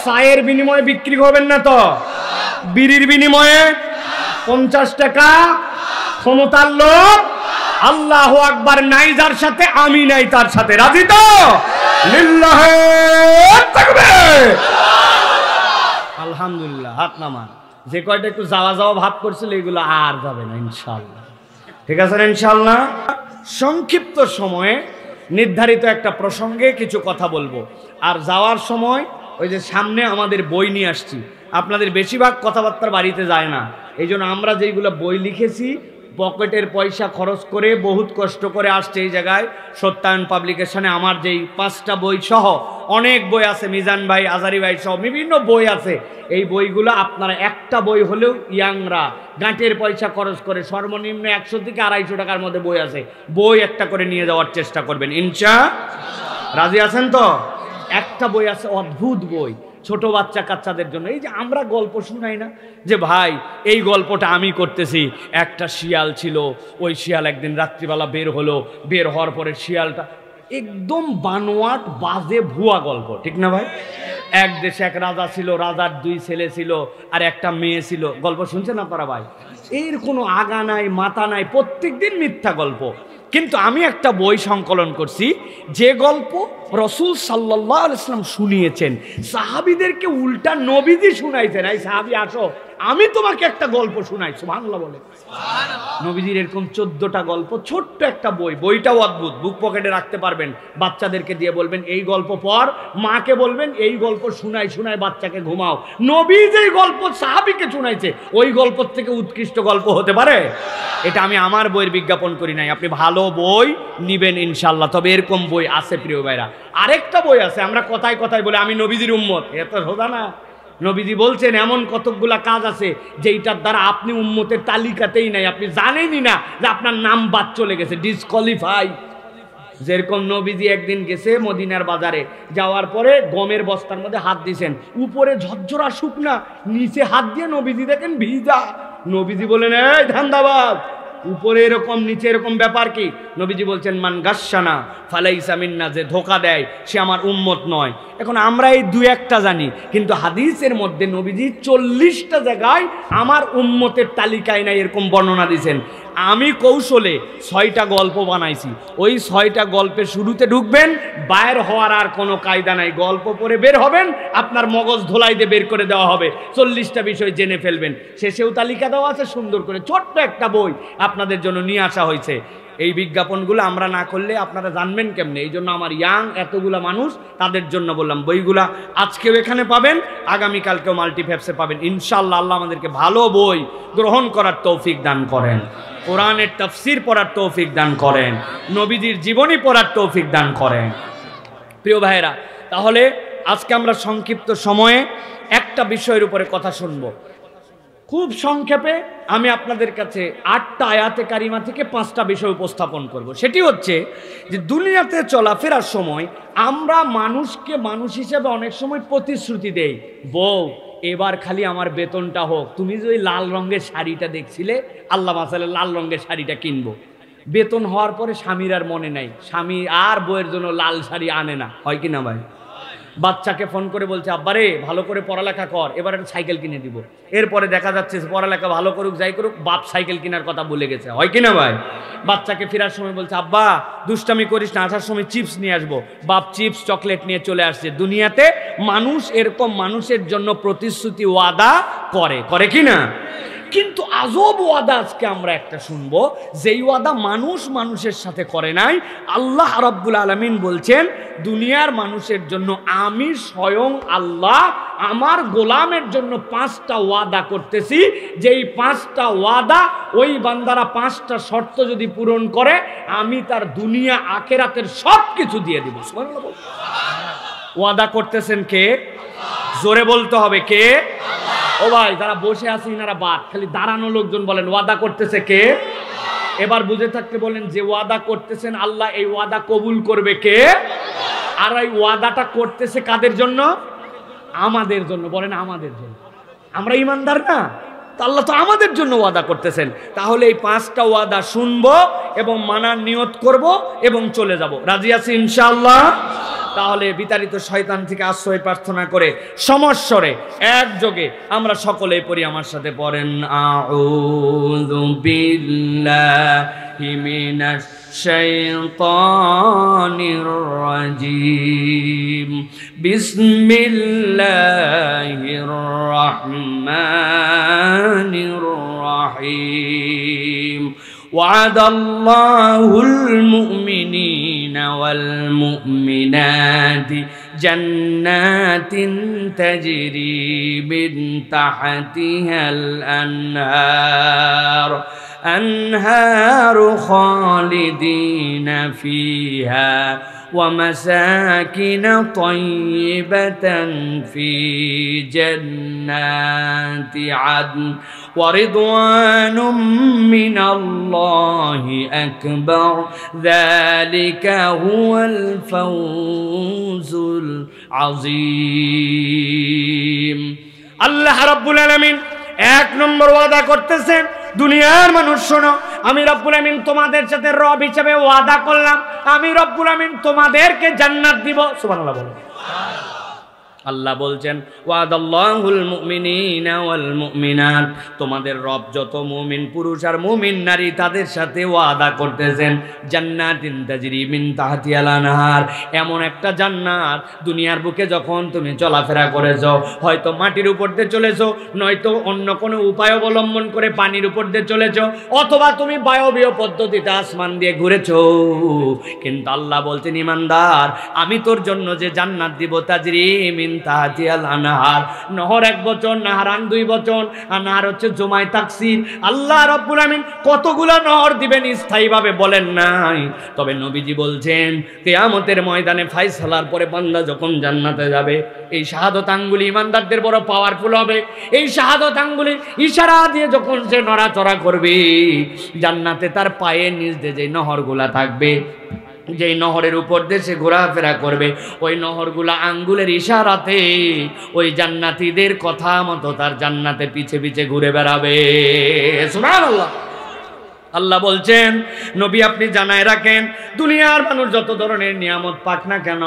চায়ের বিনিময়ে বিক্রি করবেন না তো? বিড়ির বিনিময়ে 50 টাকা ক্ষমতার লোক। আল্লাহু আকবার নাই যার সাথে আমি নাই তার সাথে। রাজি তো? লিল্লাহি তাকবীর। আলহামদুলিল্লাহ। হাত নামান। যে কয়টা একটু যাওয়া যাওয়া ভাব করছিল এগুলো আর যাবে না ইনশাআল্লাহ। ঠিক আছে না ইনশাআল্লাহ? সংক্ষিপ্ত সময়ে নির্ধারিত একটা প্রসঙ্গে কিছু কথা বলবো। আর যাওয়ার সময় ওই যে সামনে আমাদের বই নিয়ে আসছি, আপনাদের বেশিরভাগ কথাবার্তার বাড়িতে যায় না। এই জন্য আমরা যেইগুলো বই লিখেছি পকেটের পয়সা খরচ করে বহুত কষ্ট করে আসছে এই জায়গায়। সত্যায়ন পাবলিকেশনে আমার যেই 5টা বই সহ অনেক বই আছে, মিজান ভাই, আজারি ভাই সহ বিভিন্ন বই আছে। এই বইগুলো আপনারা একটা বই হলেও ইয়াংরা গাঁটের পয়সা খরচ করে সর্বনিম্ন 100 থেকে 250 টাকার মধ্যে বই আছে, বই একটা করে নিয়ে যাওয়ার চেষ্টা করবেন ইনশাআল্লাহ। রাজি আছেন তো? একটা বই আছে অদ্ভুত বই ছোট বাচ্চা কাচ্চাদের জন্য। এই যে আমরা গল্প শুনাই না যে ভাই এই গল্পটা আমি করতেছি, একটা শিয়াল ছিল, ওই শিয়াল একদিন রাত্রিবেলা বের হলো, বের হওয়ার পরে শিয়ালটা একদম বানোয়াট বাজে ভুয়া গল্প, ঠিক না ভাই? এক দেশে এক রাজা ছিল, রাজার 2 ছেলে ছিল আর একটা মেয়ে ছিল। গল্প শুনছেন আপনারা ভাই? এর কোনো আগা নাই মাথা নাই, প্রত্যেকদিন মিথ্যা গল্প। কিন্তু আমি একটা বই সংকলন করছি যে গল্প রাসূল সাল্লাল্লাহু আলাইহি ওয়াসাল্লাম শুনিয়েছেন, সাহাবীদেরকে উল্টা নবীজি শুনাইছেন। এই সাহাবী আসো, আমি তোমাকে একটা গল্প শুনাই। সুবহানাল্লাহ বলে। নবীজির এরকম 14টা গল্প, ছোট্ট একটা বই। বইটাও অদ্ভুত, বুক পকেটে রাখতে পারবেন। বাচ্চাদেরকে দিয়ে বলবেন এই গল্প পড়, মাকে বলবেন এই গল্প শুনাই শুনাই বাচ্চাকে ঘুমাও। নবী যেই গল্প সাহাবীকে শুনাইছে ওই গল্প থেকে উৎকৃষ্ট গল্প হতে পারে? এটা আমি আমার বইয়ের বিজ্ঞাপন করি নাই। আপনি ভালো বই নিবেন ইনশাআল্লাহ। তবে এরকম বই আছে প্রিয় ভাইরা। আরেকটা বই আছে, আমরা কথায় কথায় বলে আমি নবীজির উম্মত, এত সোজা না। নবীজি বলছেন এমন কতকগুলা কাজ আছে যেটার দ্বারা আপনি উম্মতের তালিকাতেই নাই, আপনি জানেনই না যে আপনার নাম বাদ চলে গেছে, ডিসকোয়ালিফাই। যেরকম নবীজি একদিন গেছে মদিনার বাজারে, যাওয়ার পরে গমের বস্তার মধ্যে হাত দিয়েছেন, উপরে ঝরঝরা শুকনা, নিচে হাত দিয়ে নবীজি দেখেন ভিজা। নবীজি বলেন এই ধান্দাবাজ, উপরে এরকম নিচে এরকম ব্যাপার কি? নবীজি বলছেন মান গাশশানা ফালাইসা মিন্না, যে ধোকা দেয় সে আমার উম্মত নয়। এখন আমরা এই 2-1টা জানি, কিন্তু হাদিসের মধ্যে নবীজি 40টা জায়গায় আমার উম্মতের তালিকায় নাই এরকম বর্ণনা দিয়েছেন। আমি কৌশলে 6টা গল্প বানাইছি। ওই 6টা গল্পের শুরুতে ঢুকবেন, বাইর হওয়ার আর কোনো কায়দা নাই। গল্প পড়ে বের হবেন, আপনার মগজ ধোলাই দিয়ে বের করে দেওয়া হবে, 40টা বিষয় জেনে ফেলবেন। শেষেও তালিকা দেওয়া আছে সুন্দর করে, ছোট্ট একটা বই আপনাদের জন্য নিয়ে আসা হয়েছে। এই বিজ্ঞাপনগুলো আমরা না করলে আপনারা জানবেন কেমনে? এই জন্য আমার ইয়াং এতগুলা মানুষ, তাদের জন্য বললাম বইগুলা আজকেও এখানে পাবেন, আগামীকালকেও মাল্টিফ্যাপসে পাবেন ইনশাআল্লাহ। আল্লাহ আমাদেরকে ভালো বই গ্রহণ করার তৌফিক দান করেন, কোরআনের তাফসীর পড়ার তৌফিক দান করেন, নবীজির জীবনী পড়ার তৌফিক দান করেন। প্রিয় ভাইরা, তাহলে আজকে আমরা সংক্ষিপ্ত সময়ে একটা বিষয়ের উপরে কথা শুনবো। খুব সংক্ষেপে আমি আপনাদের কাছে 8টা আয়াতে কারিমা থেকে 5টা বিষয় উপস্থাপন করব। সেটি হচ্ছে যে দুনিয়াতে চলাফেরার সময় আমরা মানুষকে মানুষ হিসেবে অনেক সময় প্রতিশ্রুতি দেই, বউ এবার খালি আমার বেতনটা হোক, তুমি যে ওই লাল রঙের শাড়িটা দেখছিলে, আল্লাহ মাসালে লাল রঙের শাড়িটা কিনবো। বেতন হওয়ার পরে স্বামীর আর মনে নাই, স্বামী আর বউয়ের জন্য লাল শাড়ি আনে না, হয় কি না ভাই? বাচ্চাকে ফোন করে বলছে আব্বারে ভালো করে পড়ালেখা কর, এবার একটা সাইকেল কিনে দিব। এরপরে দেখা যাচ্ছে পড়ালেখা ভালো করুক যাই করুক, বাপ সাইকেল কেনার কথা ভুলে গেছে, হয় কি না ভাই? বাচ্চাকে ফেরার সময় বলছে আব্বা দুষ্টামি করিস না, আসার সময় চিপস নিয়ে আসবো, বাপ চিপস চকলেট নিয়ে চলে আসছে। দুনিয়াতে মানুষ এরকম মানুষের জন্য প্রতিশ্রুতি ওয়াদা করে, করে কি না? কিন্তু আজব ওয়াদা আজকে আমরা একটা শুনবো, যেই ওয়াদা মানুষ মানুষের সাথে করে নাই। আল্লাহ রাব্বুল আলামিন বলছেন দুনিয়ার মানুষের জন্য আমি স্বয়ং আল্লাহ আমার গোলামের জন্য 5টা ওয়াদা করতেছি, যেই 5টা ওয়াদা ওই বান্দারা 5টা শর্ত যদি পূরণ করে আমি তার দুনিয়া আখিরাতের সব কিছু দিয়ে দিব। সুবহানাল্লাহ। ওয়াদা করতেছেন কে? জোরে বলতে হবে কে? ও ভাই যারা বসে আছে ইনারা বাদ, খালি দাঁড়ানো লোকজন বলেন ওয়াদা করতেছে কে? এবার বুঝে থাকতে বলেন যে ওয়াদা করতেছেন আল্লাহ, এই ওয়াদা কবুল করবে কে? আর এই ওয়াদাটা করতেছে কাদের জন্য? আমাদের জন্য। বলেন আমাদের জন্য। আমরা ইমানদার না, তা আল্লাহ তো আমাদের জন্য ওয়াদা করতেছেন। তাহলে এই 5টা ওয়াদা শুনবো এবং মানার নিয়ত করব এবং চলে যাব। রাজি আছি ইনশাআল্লাহ? তাহলে বিতাড়িত শয়তান থেকে আশ্রয় প্রার্থনা করে সমস্বরে একযোগে আমরা সকলেই পড়ি, আমার সাথে পড়েন আউযু বিল্লাহি মিনাশ শাইতানির রাজিম বিসমিল্লাহির রাহমানির রাহিম وعد الله المؤمنين والمؤمنات جنات تجري من تحتها الأنهار أنهار خالدين فيها ومساكن طيبة في جنات عدن ورضوان من الله أكبر ذلك هو الفوز العظيم الله رب العالمين এক নম্বর ওয়াদা করতেছেন দুনিয়ার মানুষ শোনো, আমি রব্বুল আমিন তোমাদের সাথে রব হিসেবে ওয়াদা করলাম, আমি রব্বুল আমিন তোমাদেরকে জান্নাত দিব। সুবহানাল্লাহ বলো। আল্লাহ বলছেন ওয়াদাল্লাহুল মুমিনিনা ওয়াল মুমিনাত, তোমাদের রব যত মুমিন পুরুষ আর মুমিন নারী তাদের সাথে ওয়াদা করতেছেন জান্নাতিন তাজরি মিন তাহতিহাল আনহার, এমন একটা জান্নাত দুনিয়ার বুকে যখন তুমি চলাফেরা করেছো, হয়তো মাটির উপর দিয়ে চলেছো, নয়তো অন্য কোনো উপায় অবলম্বন করে পানির উপর দিয়ে চলেছো, অথবা তুমি বায়বীয় পদ্ধতিতে আসমান দিয়ে ঘুরেছো, কিন্তু আল্লাহ বলছেন ইমানদার আমি তোর জন্য যে জান্নাত দিব তাজরি মিন তাহতিহাল আনহার, নহর 1 বচন, নাহারান 2 বচন, আর নাহার হচ্ছে জমায় তাকসির। আল্লাহ রাব্বুল আমিন কতগুলো নহর দিবেন স্থায়ীভাবে বলেন নাই, তবে নবীজি বলছেন কিয়ামতের ময়দানে ফায়সালার পরে বান্দা যখন জান্নাতে যাবে, এই শাহাদত আঙ্গুলি ইমানদারদের বড় পাওয়ারফুল হবে। এই শাহাদত আঙ্গুলি ইশারা দিয়ে যখন সে নড়াচড়া করবে, জান্নাতে তার পায়ের নিচ দিয়ে যে নহরগুলা থাকবে, যেই নহরের উপর দিয়ে সে ঘোরাফেরা করবে, ওই নহরগুলা আঙ্গুলের ইশারাতে ওই জান্নাতীদের কথা মতো তার জান্নাতে পিছে পিছে ঘুরে বেড়াবে। সুবহানাল্লাহ। আল্লাহ বলছেন নবী আপনি জানায় রাখেন দুনিয়ার মানুষ যত ধরনের নিয়ামত পাক না কেন,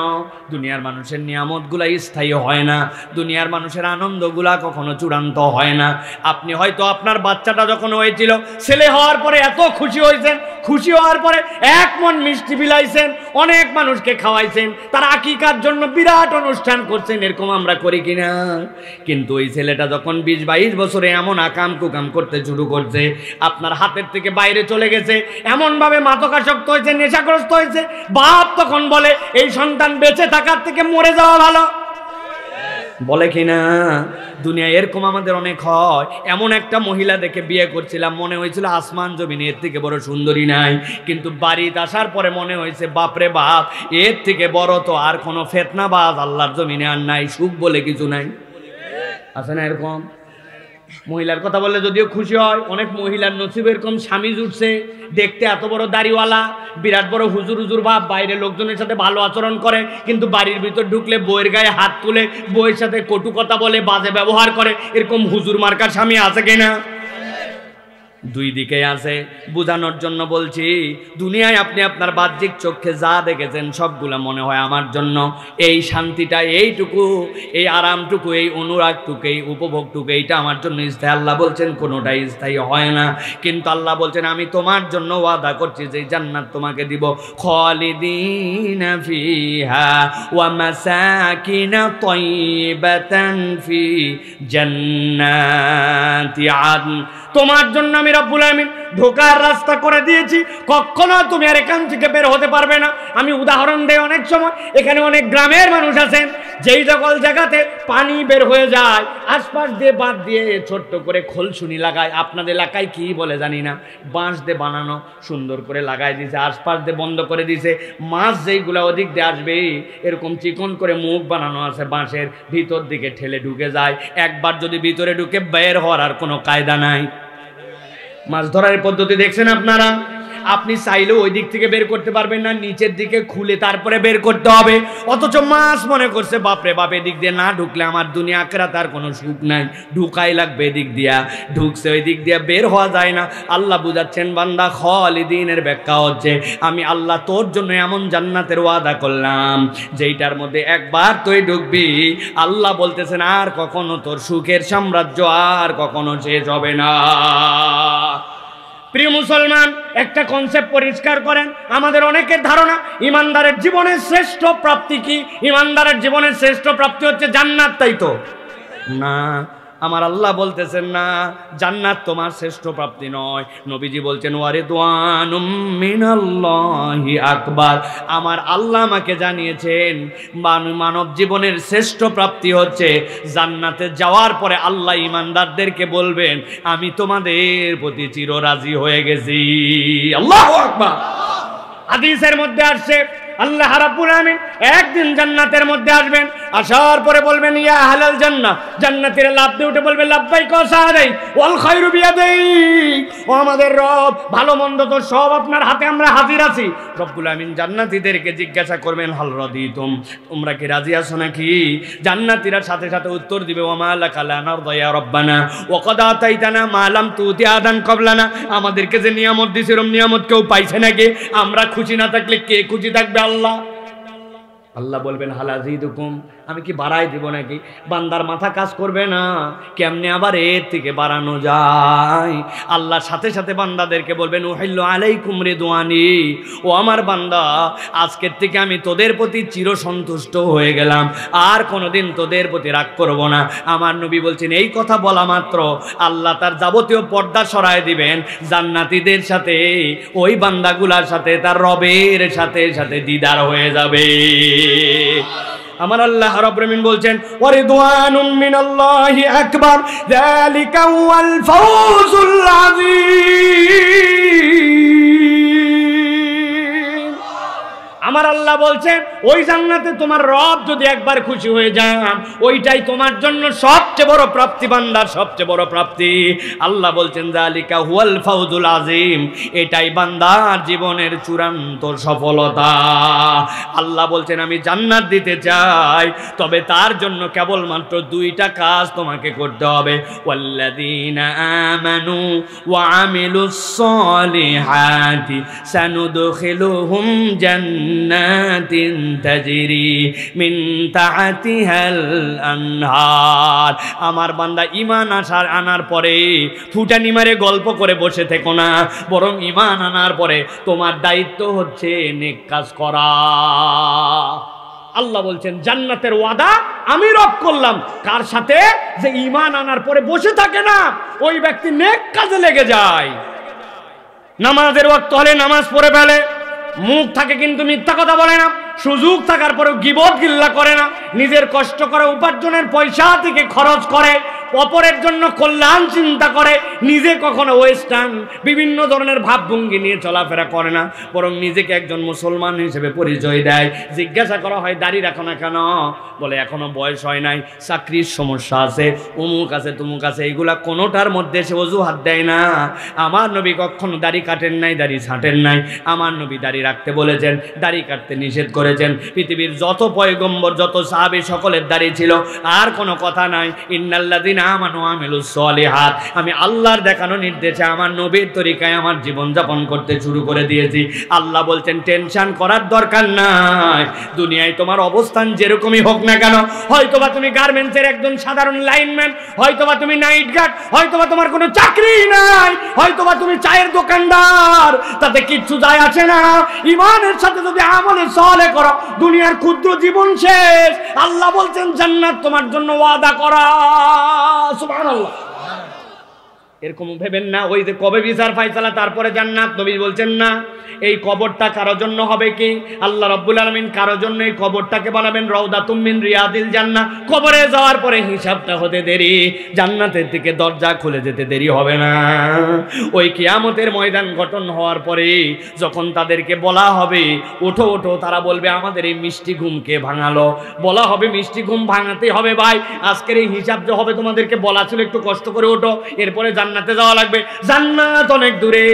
দুনিয়ার মানুষের নিয়ামতগুলা স্থায়ী হয় না, দুনিয়ার মানুষের আনন্দগুলা কখনো চূড়ান্ত হয় না। আপনি হয়তো আপনার বাচ্চাটা যখন হয়েছিল, ছেলে হওয়ার পরে এত খুশি হয়েছেন, খুশি হওয়ার পরে 1 মণ মিষ্টি বিলাইছেন, অনেক মানুষকে খাওয়াইছেন, তার আকিকার জন্য বিরাট অনুষ্ঠান করছেন, এরকম আমরা করি কিনা? কিন্তু ওই ছেলেটা যখন 20-22 বছরে এমন আকাম কুকাম করতে শুরু করছে, আপনার হাতের থেকে বাইরে চলে গেছে, এমন ভাবে মাদকাসক্ত হয়েছে, নেশাগ্রস্ত হয়েছে, বাপ তখন বলে এই সন্তান বেঁচে থাকার থেকে মরে যাওয়া ভালো, বলে কিনা? দুনিয়ায় এরকম আমাদের অনেক হয়। এমন একটা মহিলা দেখে বিয়ে করছিলাম, মনে হয়েছিল আসমান জমিন এর থেকে বড় সুন্দরী নাই, কিন্তু বাড়িতে আসার পরে মনে হয়েছে বাপরে বাপ, এর থেকে বড় তো আর কোনো ফেতনাবাজ আল্লাহর জমিনে আর নাই, সুখ বলে কিছু নাই। আছে না এরকম? মহিলার কথা বললে যদিও খুশি হয়, অনেক মহিলার নসিব এরকম স্বামী জুটছে, দেখতে এত বড় দাড়িওয়ালা, বিরাট বড় হুজুর হুজুর ভাব, বাইরে লোকজনের সাথে ভালো আচরণ করে, কিন্তু বাড়ির ভিতর ঢুকলে বইয়ের গায়ে হাত তুলে বইয়ের সাথে কটু কথা বলে, বাজে ব্যবহার করে, এরকম হুজুর মার্কার স্বামী আছে কিনা? দুই দিকে আছে। বোঝানোর জন্য বলছি, দুনিয়ায় আপনি আপনার বাহ্যিক চোখে যা দেখেছেন সবগুলা মনে হয় আমার জন্য, এই শান্তিটা, এইটুকু, এই আরামটুকু, এই অনুরাগটুকু, এই উপভোগটুকু, এইটা আমার জন্য স্থায়ী। আল্লাহ বলছেন কোনোটাই স্থায়ী হয় না, কিন্তু আল্লাহ বলছেন আমি তোমার জন্য ওয়াদা করছি যে জান্নাত তোমাকে দিব, খালিদিনা ফিহা ওয়া মাসাকিনা তাইয়িবাতান ফি জান্নাতি আদন, তোমার জন্য আমি রব্বুল আলামিন ঢোকার রাস্তা করে দিয়েছি, কখনো তুমি আর এখান থেকে বের হতে পারবে না। আমি উদাহরণ দেই, অনেক সময় এখানে অনেক গ্রামের মানুষ আছেন, যেই সকল জায়গাতে পানি বের হয়ে যায় আশপাশ দিয়ে বাঁধ দিয়ে ছোট্ট করে খোলসুনি লাগায়, আপনাদের এলাকায় কি বলে জানি না, বাঁশ দিয়ে বানানো সুন্দর করে লাগাই দিয়েছে, আশপাশ দিয়ে বন্ধ করে দিয়েছে, মাছ যেইগুলো ওদিক দিয়ে আসবে এরকম চিকন করে মুখ বানানো আছে বাঁশের, ভিতর দিকে ঠেলে ঢুকে যায়। একবার যদি ভিতরে ঢুকে বের হওয়ার আর কোনো কায়দা নাই। মাছ ধরার পদ্ধতি দেখছেন আপনারা, আপনি চাইলেও ওই দিক থেকে বের করতে পারবেন না, নিচের দিকে খুলে তারপরে বের করতে হবে। অথচ মাছ মনে করছে বাপরে বাপ, এদিক দিয়ে না ঢুকলে আমার দুনিয়া আখিরাত আর কোনো সুখ নাই, ঢুকাই লাগবে এদিক দিয়া। ঢুকছে ওই দিক দিয়ে, বের হওয়া যায় না। আল্লাহ বুঝাচ্ছেন বান্দা, খালিদিনের ব্যাখ্যা হচ্ছে আমি আল্লাহ তোর জন্য এমন জান্নাতের ওয়াদা করলাম যেইটার মধ্যে একবার তুই ঢুকবি, আল্লাহ বলতেছেন আর কখনো তোর সুখের সাম্রাজ্য আর কখনো শেষ হবে না। প্রিয় মুসলমান, একটা কনসেপ্ট পরিষ্কার করেন। আমাদের অনেকের ধারণা ইমানদারের জীবনের শ্রেষ্ঠ প্রাপ্তি কি? ইমানদারের জীবনের শ্রেষ্ঠ প্রাপ্তি হচ্ছে জান্নাত, তাই তো না? আমার আল্লাহ বলতেছেন না, জান্নাত তোমার শ্রেষ্ঠ প্রাপ্তি নয়। নবীজি বলছেন ওয়ারিদওয়ানুম মিনাল্লাহি আকবার। আমার আল্লাহ আমাকে জানিয়েছেন মানব জীবনের শ্রেষ্ঠ প্রাপ্তি হচ্ছে জান্নাতে যাওয়ার পরে আল্লাহ ইমানদারদেরকে বলবেন আমি তোমাদের প্রতি চিররাজি হয়ে গেছি। আল্লাহু আকবার। হাদিসের মধ্যে আসছে আল্লাহ রাব্বুল আলামিন একদিন জান্নাতের মধ্যে আসবেন, আসার পরে বলবেন ইয়া আহলাল জান্নাহ, জান্নাতীরা লাফ দিয়ে উঠে বলবে লাব্বাইক ওয়া সাদাই ওয়াল খায়রু বিয়াদাইক। ও আমাদের রব, ভালো মন্দ তো সব আপনার হাতে, আমরা হাজির আছি। রব্বুল আলামিন জান্নাতীদেরকে জিজ্ঞাসা করবেন হাল রাদিতুম, তোমরা কি রাজি আছো নাকি? জান্নাতীরা সাথে সাথে উত্তর দিবে ওয়া মা লাকা লা নারদা ইয়া রাব্বানা ওয়া কদ আতাইতানা মা লাম তুতি আদান ক্বাবলানা। আমাদেরকে যে নিয়ামত দিয়েছিস এরকম নিয়ামত কেউ পাইছে নাকি? আমরা খুশি না থাকলে কে খুশি থাকবে? আল্লাহ। আল্লাহ বলবেন হাল আযীদুকুম, আমি কি বাড়াই দিব নাকি? বান্দার মাথা কাজ করবে না, কেমনে আবার এর থেকে বাড়ানো যায়? আল্লাহ সাথে সাথে বান্দাদেরকে বলবেন উহিল্লু আলাইকুম রিদওয়ানি, ও আমার বান্দা আজকের থেকে আমি তোদের প্রতি চির সন্তুষ্ট হয়ে গেলাম, আর কোনোদিন তোদের প্রতি রাগ করব না। আমার নবী বলছেন এই কথা বলা মাত্র আল্লাহ তার যাবতীয় পর্দা সরায় দিবেন, জান্নাতীদের সাথে ওই বান্দাগুলার সাথে তার রবের সাথে সাথে দিদার হয়ে যাবে। আমার আল্লাহ রাব্বুল আলামিন বলছেন ওয়ারিদওয়ানুম মিনাল্লাহি আকবার যালিকা ওয়াল ফাওজুল আযীম। আমার আল্লাহ বলছেন ওই জান্নাতে তোমার রব যদি একবার খুশি হয়ে যান, ওইটাই তোমার জন্য সবচেয়ে বড় প্রাপ্তি, বান্দার সবচেয়ে বড় প্রাপ্তি। আল্লাহ বলছেন যালিকা হুয়াল ফাউজুল আযীম, এটাই বান্দার জীবনের চূড়ান্ত সফলতা। আল্লাহ বলছেন আমি জান্নাত দিতে চাই, তবে তার জন্য কেবলমাত্র দুইটা কাজ তোমাকে করতে হবে। ওয়াল্লাযীনা আমানু ওয়া আমিলুস সলিহাতি সানুদখিলুহুম জান্নাতিন তাজরি মিন তাহতিহাল আনহার। আমার বান্দা ঈমান আনার পরে ফুটানি মারে গল্প করে বসে থেকো না, বরং ঈমান আনার পরে তোমার দায়িত্ব হচ্ছে নেক কাজ করা। আল্লাহ বলছেন জান্নাতের ওয়াদা আমি রব করলাম কার সাথে? যে ঈমান আনার পরে বসে থাকে না, ওই ব্যক্তি নেক কাজে লেগে যায়। নামাজের ওয়াক্ত হলে নামাজ পড়ে ফেলে, মুখ থাকে কিন্তু মিথ্যা কথা বলে না, সুযোগ থাকার পরেও গীবত গিল্লা করে না, নিজের কষ্ট করে উপার্জনের পয়সা থেকে খরচ করে, অপরের জন্য কল্যাণ চিন্তা করে, নিজে কখনো ওয়েস্টার্ন বিভিন্ন ধরনের ভাবভঙ্গি নিয়ে চলাফেরা করে না, বরং নিজেকে একজন মুসলমান হিসেবে পরিচয় দেয়। জিজ্ঞাসা করা হয় দাড়ি রাখো না কেন? বলে এখনো বয়স হয় নাই, চাকরির সমস্যা আছে, অমুক আছে তুমুক আছে, এইগুলা কোনোটার মধ্যে সে অজুহাত দেয় না। আমার নবী কখনো দাড়ি কাটেন নাই, দাড়ি ছাঁটেন নাই। আমার নবী দাড়ি রাখতে বলেছেন, দাড়ি কাটতে নিষেধ করেছেন। পৃথিবীর যত পয়গম্বর যত সাহাবী সকলের দাড়ি ছিল, আর কোনো কথা নাই। ইন্নাল্লাযীনা আমানু ওয়া আমিলুস সলিহাত, আমি আল্লাহর দেখানো নির্দেশে আমার নবীর তরিকায় আমার জীবন যাপন করতে শুরু করে দিয়েছি। আল্লাহ বলছেন টেনশন করার দরকার নাই, দুনিয়ায় তোমার অবস্থান যেরকমই হোক না কেন, হয়তোবা তুমি গার্মেন্টসের একজন সাধারণ লাইনম্যান, হয়তোবা তুমি নাইট গার্ড, হয়তোবা তোমার কোনো চাকরি নাই, হয়তোবা তুমি চায়ের দোকানদার, তাতে কিচ্ছু যায় আসে না। ঈমানের সাথে যদি আমলে সালেহ করো, দুনিয়ার ক্ষুদ্র জীবন শেষ। আল্লাহ বলছেন জান্নাত তোমার জন্য ওয়াদা করা। সুবহানাল্লাহ। এরকম ভেবেন না ওই যে কবে বিচার ফায়সালা তারপরে জান্নাত, নবী বলছেন না। এই কবরটা কারোর জন্য হবে কি? আল্লাহ রাব্বুল আলামিন কারোর জন্য এই কবরটাকে বানাবেন রাউদাতুম মিন রিয়াদিল জান্নাহ। কবরে যাওয়ার পরে হিসাবটা হতে দেরি, জান্নাতের দিকে দরজা খুলে যেতে দেরি হবে না। ওই কিয়ামতের ময়দান গঠন হওয়ার পরে যখন তাদেরকে বলা হবে ওঠো ওঠো, তারা বলবে আমাদের এই মিষ্টি ঘুমকে ভাঙালো। বলা হবে মিষ্টি ঘুম ভাঙাতে হবে ভাই, আজকের এই হিসাব যে হবে তোমাদেরকে বলা ছিল একটু কষ্ট করে ওঠো, এরপরে জান্নাতে যাওয়া লাগবে। জান্নাত অনেক দূরে,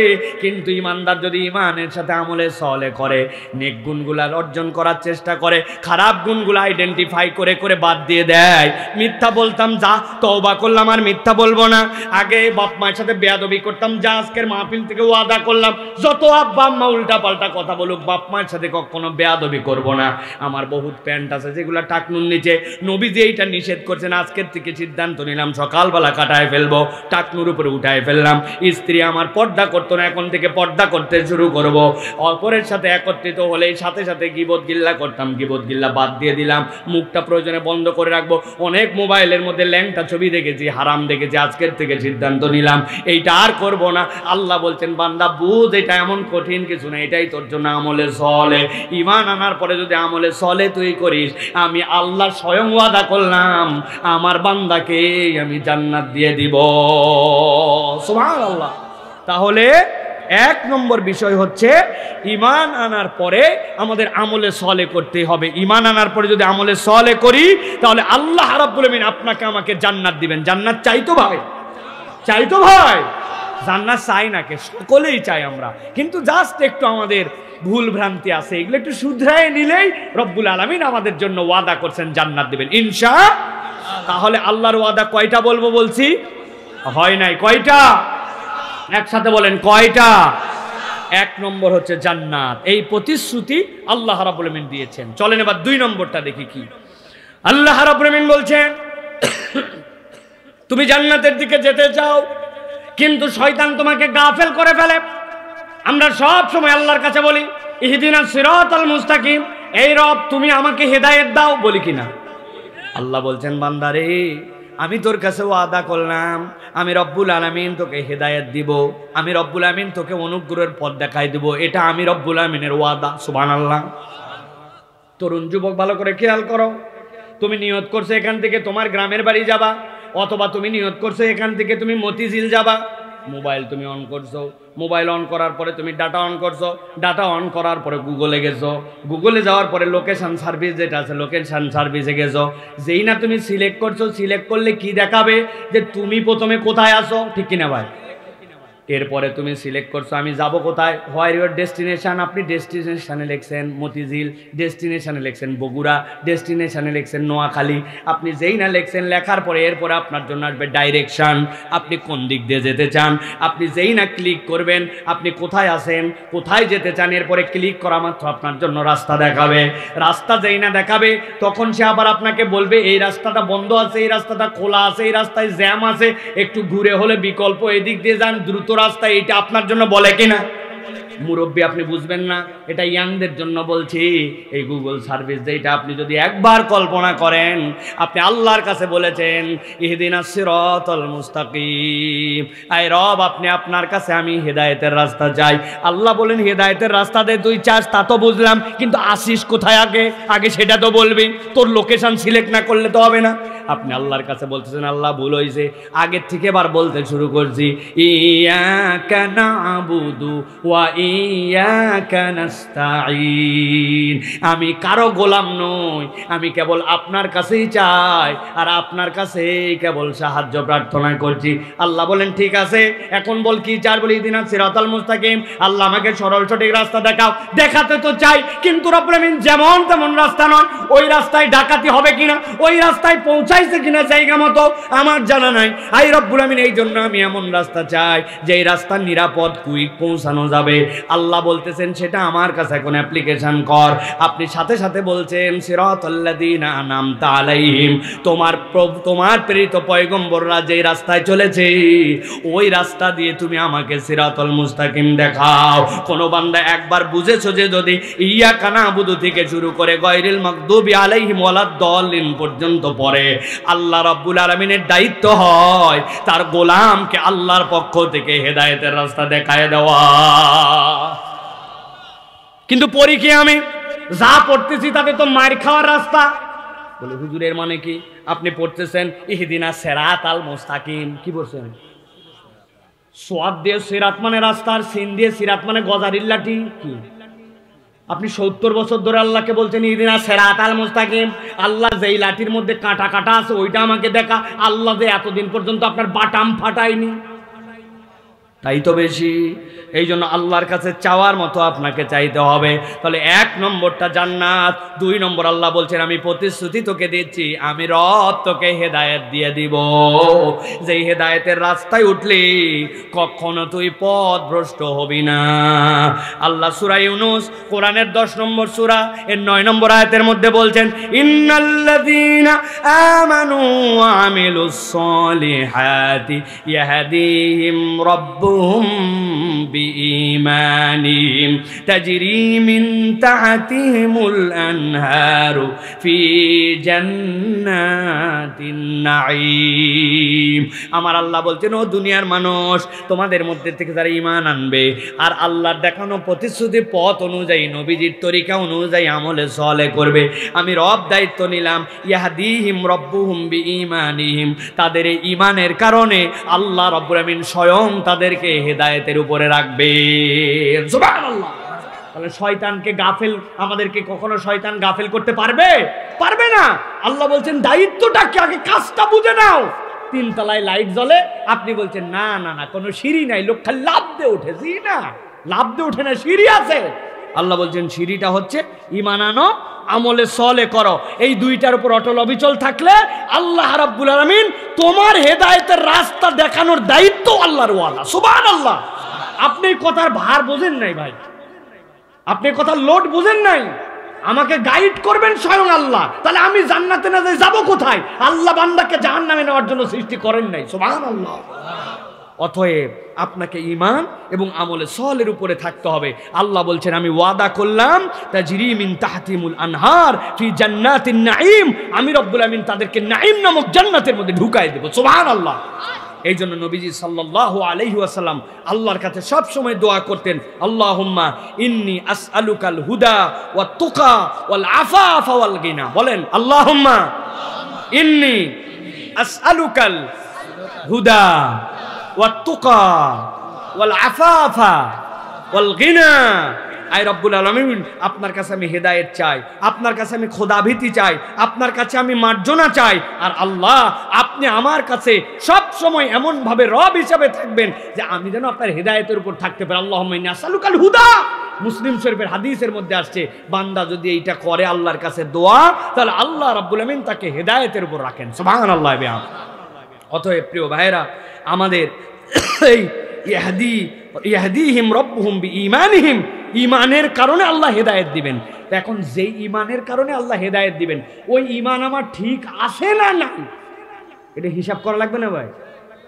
কিন্তু ইমানদার যদি ইমানের সাথে আমলে সলে করে, নেক গুণগুলা অর্জন করার চেষ্টা করে, খারাপ গুণগুলা আইডেন্টিফাই করে করে বাদ দিয়ে দেয়। মিথ্যা বলতাম, যা তওবা করলাম আর মিথ্যা বলবো না। আগে বাপ মায়ের সাথে বেয়াদবি করতাম, যা আজকের মাহফিল থেকে ওয়াদা করলাম যত আব্বা আম্মা উল্টা পাল্টা কথা বলুক বাপ মায়ের সাথে কখনো বেয়াদবি করব না। আমার বহুত প্যান্ট আছে যেগুলা টাকনুর নিচে, নবীজি এইটা নিষেধ করছেন, আজকের থেকে সিদ্ধান্ত নিলাম সকালবেলা কাটায় ফেলবো, টাকনুর উপরে উঠায় ফেললাম। স্ত্রী আমার পর্দা করতো না, এখন থেকে পর্দা করতে শুরু করব। অপরের সাথে একত্রিত হলে সাথে সাথে গিবত গিল্লা করতাম, গিবত গিল্লা বাদ দিয়ে দিলাম। মুখটা প্রয়োজনে বন্ধ করে রাখবো। অনেক মোবাইলের মধ্যে ল্যাংটা ছবি দেখেছি, হারাম দেখেছি, আজকের থেকে সিদ্ধান্ত নিলাম এইটা আর করব না। আল্লাহ বলছেন বান্দা বুঝ, এটা এমন কঠিন কিছু না, এটাই তোর জন্য আমলে সলে। ঈমান আনার পরে যদি আমলে সলে তুই করিস, আমি আল্লাহ স্বয়ং ওয়াদা করলাম আমার বান্দাকে আমি জান্নাত দিয়ে দিব। সুবহানাল্লাহ। তাহলে এক নম্বর বিষয় হচ্ছে ঈমান আনার পরে আমাদের আমলে সলে করতে হবে। ঈমান আনার পরে যদি আমলে সলে করি তাহলে আল্লাহ রাব্বুল আমিন আপনাকে আমাকে জান্নাত দিবেন। জান্নাত চাই তো ভাই, চাই তো ভাই, জান্নাত চাই না কে? সকলেই চাই আমরা, কিন্তু জাস্ট একটু আমাদের ভুল ভ্রান্তি আছে, এগুলো একটু শুধরায় নিলেই রব্বুল আলামিন আমাদের জন্য ওয়াদা করছেন জান্নাত দিবেন ইনশাআল্লাহ। তাহলে আল্লাহর ওয়াদা কয়টা বলবো বলছি? হয় নাই, কয়টা? একসাথে বলেন কয়টা? এক নম্বর হচ্ছে জান্নাত, এই প্রতিশ্রুতি আল্লাহ রাব্বুল আমিন দিয়েছেন। চলেন এবার দুই নম্বরটা দেখি কি আল্লাহ রাব্বুল আমিন বলছেন। তুমি জান্নাতের দিকে যেতে চাও, কিন্তু শয়তান তোমাকে গাফেল করে ফেলে। আমরা সব সময় আল্লাহর কাছে বলি ইহদিনাস সিরাতাল মুস্তাকিম, এই রব তুমি আমাকে হেদায়েত দাও, বলি কিনা? আল্লাহ বলছেন বান্দারে আমি তোর কাছে ওয়াদা করলাম আমি রব্বুল আলামিন তোকে হেদায়েত দিব, আমি রব্বুল আলামিন তোকে অনুগ্রহের পথ দেখাই দিব, এটা আমি রব্বুল আলামিনের ওয়াদা। সুবহানাল্লাহ। তরুণ যুবক ভালো করে খেয়াল করো, তুমি নিয়ত করছো এখান থেকে তোমার গ্রামের বাড়ি যাবা, অথবা তুমি নিয়ত করছো এখান থেকে তুমি মতিঝিল যাবা। মোবাইল তুমি অন করছো, মোবাইল অন করার পরে তুমি ডাটা অন করছো, ডাটা অন করার পরে গুগলে গেছো, গুগলে যাওয়ার পরে লোকেশন সার্ভিস যেটা আছে লোকেশন সার্ভিসে গেছো। যেই না তুমি সিলেক্ট করছো, সিলেক্ট করলে কি দেখাবে যে তুমি প্রথমে কোথায় আসো, ঠিক কিনা ভাই? এরপরে তুমি সিলেক্ট করছো আমি যাব কোথায়, হোয়ার ইউর ডেস্টিনেশন, আপনি ডেস্টিনেশনে লিখছেন মতিঝিল, ডেস্টিনেশনে লিখছেন বগুড়া, ডেস্টিনেশনে লিখছেন নোয়াখালী। আপনি যেই না লিখছেন, লেখার পরে এরপরে আপনার জন্য আসবে ডাইরেকশন, আপনি কোন দিক দিয়ে যেতে চান। আপনি যেই না ক্লিক করবেন আপনি কোথায় আছেন, কোথায় যেতে চান, এরপরে ক্লিক করা মাত্র আপনার জন্য রাস্তা দেখাবে। রাস্তা যেই না দেখাবে তখন সে আবার আপনাকে বলবে এই রাস্তাটা বন্ধ আছে, এই রাস্তাটা খোলা আছে, এই রাস্তায় জ্যাম আছে, একটু ঘুরে হলে বিকল্প এদিক দিয়ে যান, দ্রুত রাস্তা, এটা আপনার জন্য বলে কিনা? মুরব্বী আপনি বুঝবেন না, এটা ইয়াংদের জন্য বলছি। এই গুগল সার্ভিস যেটা আপনি যদি একবার কল্পনা করেন, আপনি আল্লাহর কাছে বলেছেন ইহদিনাস সিরাতাল মুস্তাকিম, আয় রব আপনি আপনার কাছে আমি হেদায়েতের রাস্তা চাই। আল্লাহ বলেন হেদায়েতের রাস্তা দে তুই চাস তা তো বুঝলাম, কিন্তু আসিস কোথায় আগে আগে সেটা তো বলবি, তোর লোকেশন সিলেক্ট না করলে তো হবে না। আপনি আল্লাহর কাছে বলতেছেন আল্লাহ ভুল হয়েছে, আগের থেকে এবার বলতে শুরু করছি ইয়াকা নাবুদু ওয়া ইয়াকা নাস্তাঈন, আমি কারো গোলাম নই, আমি কেবল আপনার কাছেই চাই আর আপনার কাছেই কেবল সাহায্য প্রার্থনা করছি। আল্লাহ বলেন ঠিক আছে, এখন বল কি চার? বলি ইহদিনাস সিরাতাল মুস্তাকিম, আল্লাহ আমাকে সরল সঠিক রাস্তা দেখাও। দেখাতে তো চাই, কিন্তু রব্বুল আমিন যেমন তেমন রাস্তা নয়, ওই রাস্তায় ডাকাতি হবে কিনা, ওই রাস্তায় পৌঁছাইছে কিনা জায়গা মতো আমার জানা নাই। আই রব্বুল আমিন এই জন্য আমি এমন রাস্তা চাই যে এই রাস্তা নিরাপদ, কুইক পৌঁছানো যাবে। আল্লাহ বলতেছেন সেটা আমার কাছে এখন অ্যাপ্লিকেশন কর। আপনি সাথে সাথে বলছেন সিরাতাল্লাযীনা আনআমতা আলাইহিম, তোমার প্রেরিত পয়গম্বররা যে রাস্তায় চলেছে ওই রাস্তা দিয়ে তুমি আমাকে সিরাতুল মুস্তাকিম দেখাও। কোন বান্দা একবার বুঝেছো যে যদি ইয়াকা নাবুদু থেকে শুরু করে গায়রিল মাগদুবি আলাইহিম ওয়ালাদ-দাল্লিন পর্যন্ত পড়ে, আল্লাহ রাব্বুল আলামিনের দায়িত্ব হয় তার গোলামকে আল্লাহর পক্ষ থেকে হেদায়েতের রাস্তা দেখায় দেওয়া। কিন্তু পড়ি কি আমি যা পড়তেছি তাতে তো মার খাওয়ার রাস্তা। বলে হুজুরের মানে কি? আপনি পড়তেছেন ইহদিনা সিরাতাল মুস্তাকিম, কি বলছেন? সোয়াদ দিয়ে সিরাত মানে রাস্তার, সিন দিয়ে সিরাত মানে গজারির লাঠি। কি আপনি 70 বছর ধরে আল্লাহকে বলছেন ইহদিনা সিরাতাল মুস্তাকিম, আল্লাহ যেই লাঠির মধ্যে কাঁটা কাঁটা আছে ওইটা আমাকে দেখা। আল্লাহ যে এতদিন পর্যন্ত আপনার বাটাম ফাটায়নি, তাই তো বেশি। এই জন্য আল্লাহর কাছে চাওয়ার মতো আপনাকে চাইতে হবে। তাহলে 1 নম্বরটা জান্নাত, 2 নম্বর আল্লাহ বলছেন আমি প্রতিশ্রুতি তোকে দিচ্ছি, আমি রব তোকে হেদায়েত দিয়ে দিব। যেই হেদায়েতের রাস্তায় উঠলি কখনো তুই পথ ভ্রষ্ট হবি না। আল্লাহ সূরা ইউনূস কোরআনের 10 নম্বর সূরা এর 9 নম্বর আয়াতের মধ্যে বলছেন ইন্নাল্লাযীনা আমানু ওয়া আমিলুস সলিহাতি ইয়াহদিহিম রাব্বুহুম বিঈমানিহিম তাজরি মিন তাহতিহিমুল আনহারু ফি জান্নাতিন নাঈম। আমার আল্লাহ বলছেন ও দুনিয়ার মানুষ, তোমাদের মধ্যে থেকে যারা ঈমান আনবে আর আল্লাহর দেখানো প্রতিশ্রুতি পথ অনুযায়ী নবীজির তরিকা অনুযায়ী আমলে সালেহ করবে, আমি রব দায়িত্ব নিলাম ইয়াহদিহিম রাব্বুহুম বিঈমানিহিম, তাদের এই ঈমানের কারণে আল্লাহ রাব্বুল আমিন স্বয়ং তাদেরকে হেদায়েতের উপরে রাখবে। সুবহানাল্লাহ। তাহলে শয়তানকে গাফেল, আমাদেরকে কখনো শয়তান গাফেল করতে পারবে? পারবে না। আল্লাহ বলছেন দায়িত্বটা কি, আগে কাজটা বুঝে নাও। 3 তলায় লাইট জ্বলে, আপনি বলছেন না না না কোনো সিঁড়ি নাই, লোক খালি লাফ দিয়ে ওঠে। জি না, লাফ দিয়ে ওঠে না, সিঁড়ি আছে। আল্লাহ বলছেন সিঁড়িটা হচ্ছে ঈমান আনো, আমলে সালেহ করো। এই দুইটার উপর অটল অবিচল থাকলে আল্লাহ রাব্বুল আলামিন তোমার হেদায়েতের রাস্তা দেখানোর দায়িত্ব আল্লাহর ওয়ালা। সুবহানাল্লাহ। আপনি কথার ভার বোঝেন নাই ভাই, আপনি কথার লোড বোঝেন নাই। আমাকে গাইড করবেন স্বয়ং আল্লাহ, তাহলে আমি জান্নাতে না যাই যাব কোথায়? আল্লাহ বান্দাকে জাহান্নামে নেওয়ার জন্য সৃষ্টি করেন নাই। সুবহানাল্লাহ। অতএব আপনাকে ঈমান এবং আমলে সালেহের উপরে থাকতে হবে। আল্লাহ বলছেন আমি ওয়াদা করলাম তাজরি মিন তাহতিহিমুল আনহার ফি জান্নাতিন নাঈম, আমি রব্বুল আমিন তাদেরকে নাঈম নামক জান্নাতের মধ্যে ঢুকায় দেব। সুবহানাল্লাহ। এই জন্য নবীজি সাল্লাল্লাহু আলাইহি ওয়াসাল্লাম আল্লাহর কাছে সব সময় দোয়া করতেন আল্লাহুম্মা ইন্নী আসআলুকাল হুদা ওয়াত তুকা ওয়াল আফাফা ওয়াল গিনা। বলেন আল্লাহুম্মা ইন্নী আসআলুকাল হুদা ওয়াত তুকা ওয়াল আফাফা ওয়াল গিনা। আয় রব্বুল আলামিন, আপনার কাছে আমি হেদায়েত চাই, আপনার কাছে আমি খোদাভীতি চাই, আপনার কাছে আমি মার্জনা চাই। আর আল্লাহ আপনি আমার কাছে সব সময় এমন ভাবে রব হিসাবে থাকবেন যে আমি যেন আপনার হেদায়েতের উপর থাকতে পারি। আল্লাহুম্মা ইন্নী আসআলুকাল হুদা। মুসলিম শরীফের হাদিসের মধ্যে আসছে বান্দা যদি এইটা করে আল্লাহর কাছে দোয়া, তাহলে আল্লাহ রাব্বুল আমিন তাকে হেদায়েতের উপর রাখেন। সুবহানাল্লাহ। অতএব প্রিয় ভাইরা, আমাদের এই ইয়াহদিহিম রাব্বুহুম বিঈমানিহিম, ঈমানের কারণে আল্লাহ হেদায়েত দিবেন। এখন যেই ঈমানের কারণে আল্লাহ হেদায়েত দিবেন ওই ঈমান আমার ঠিক আছে না না, এটা হিসাব করা লাগবে না ভাই।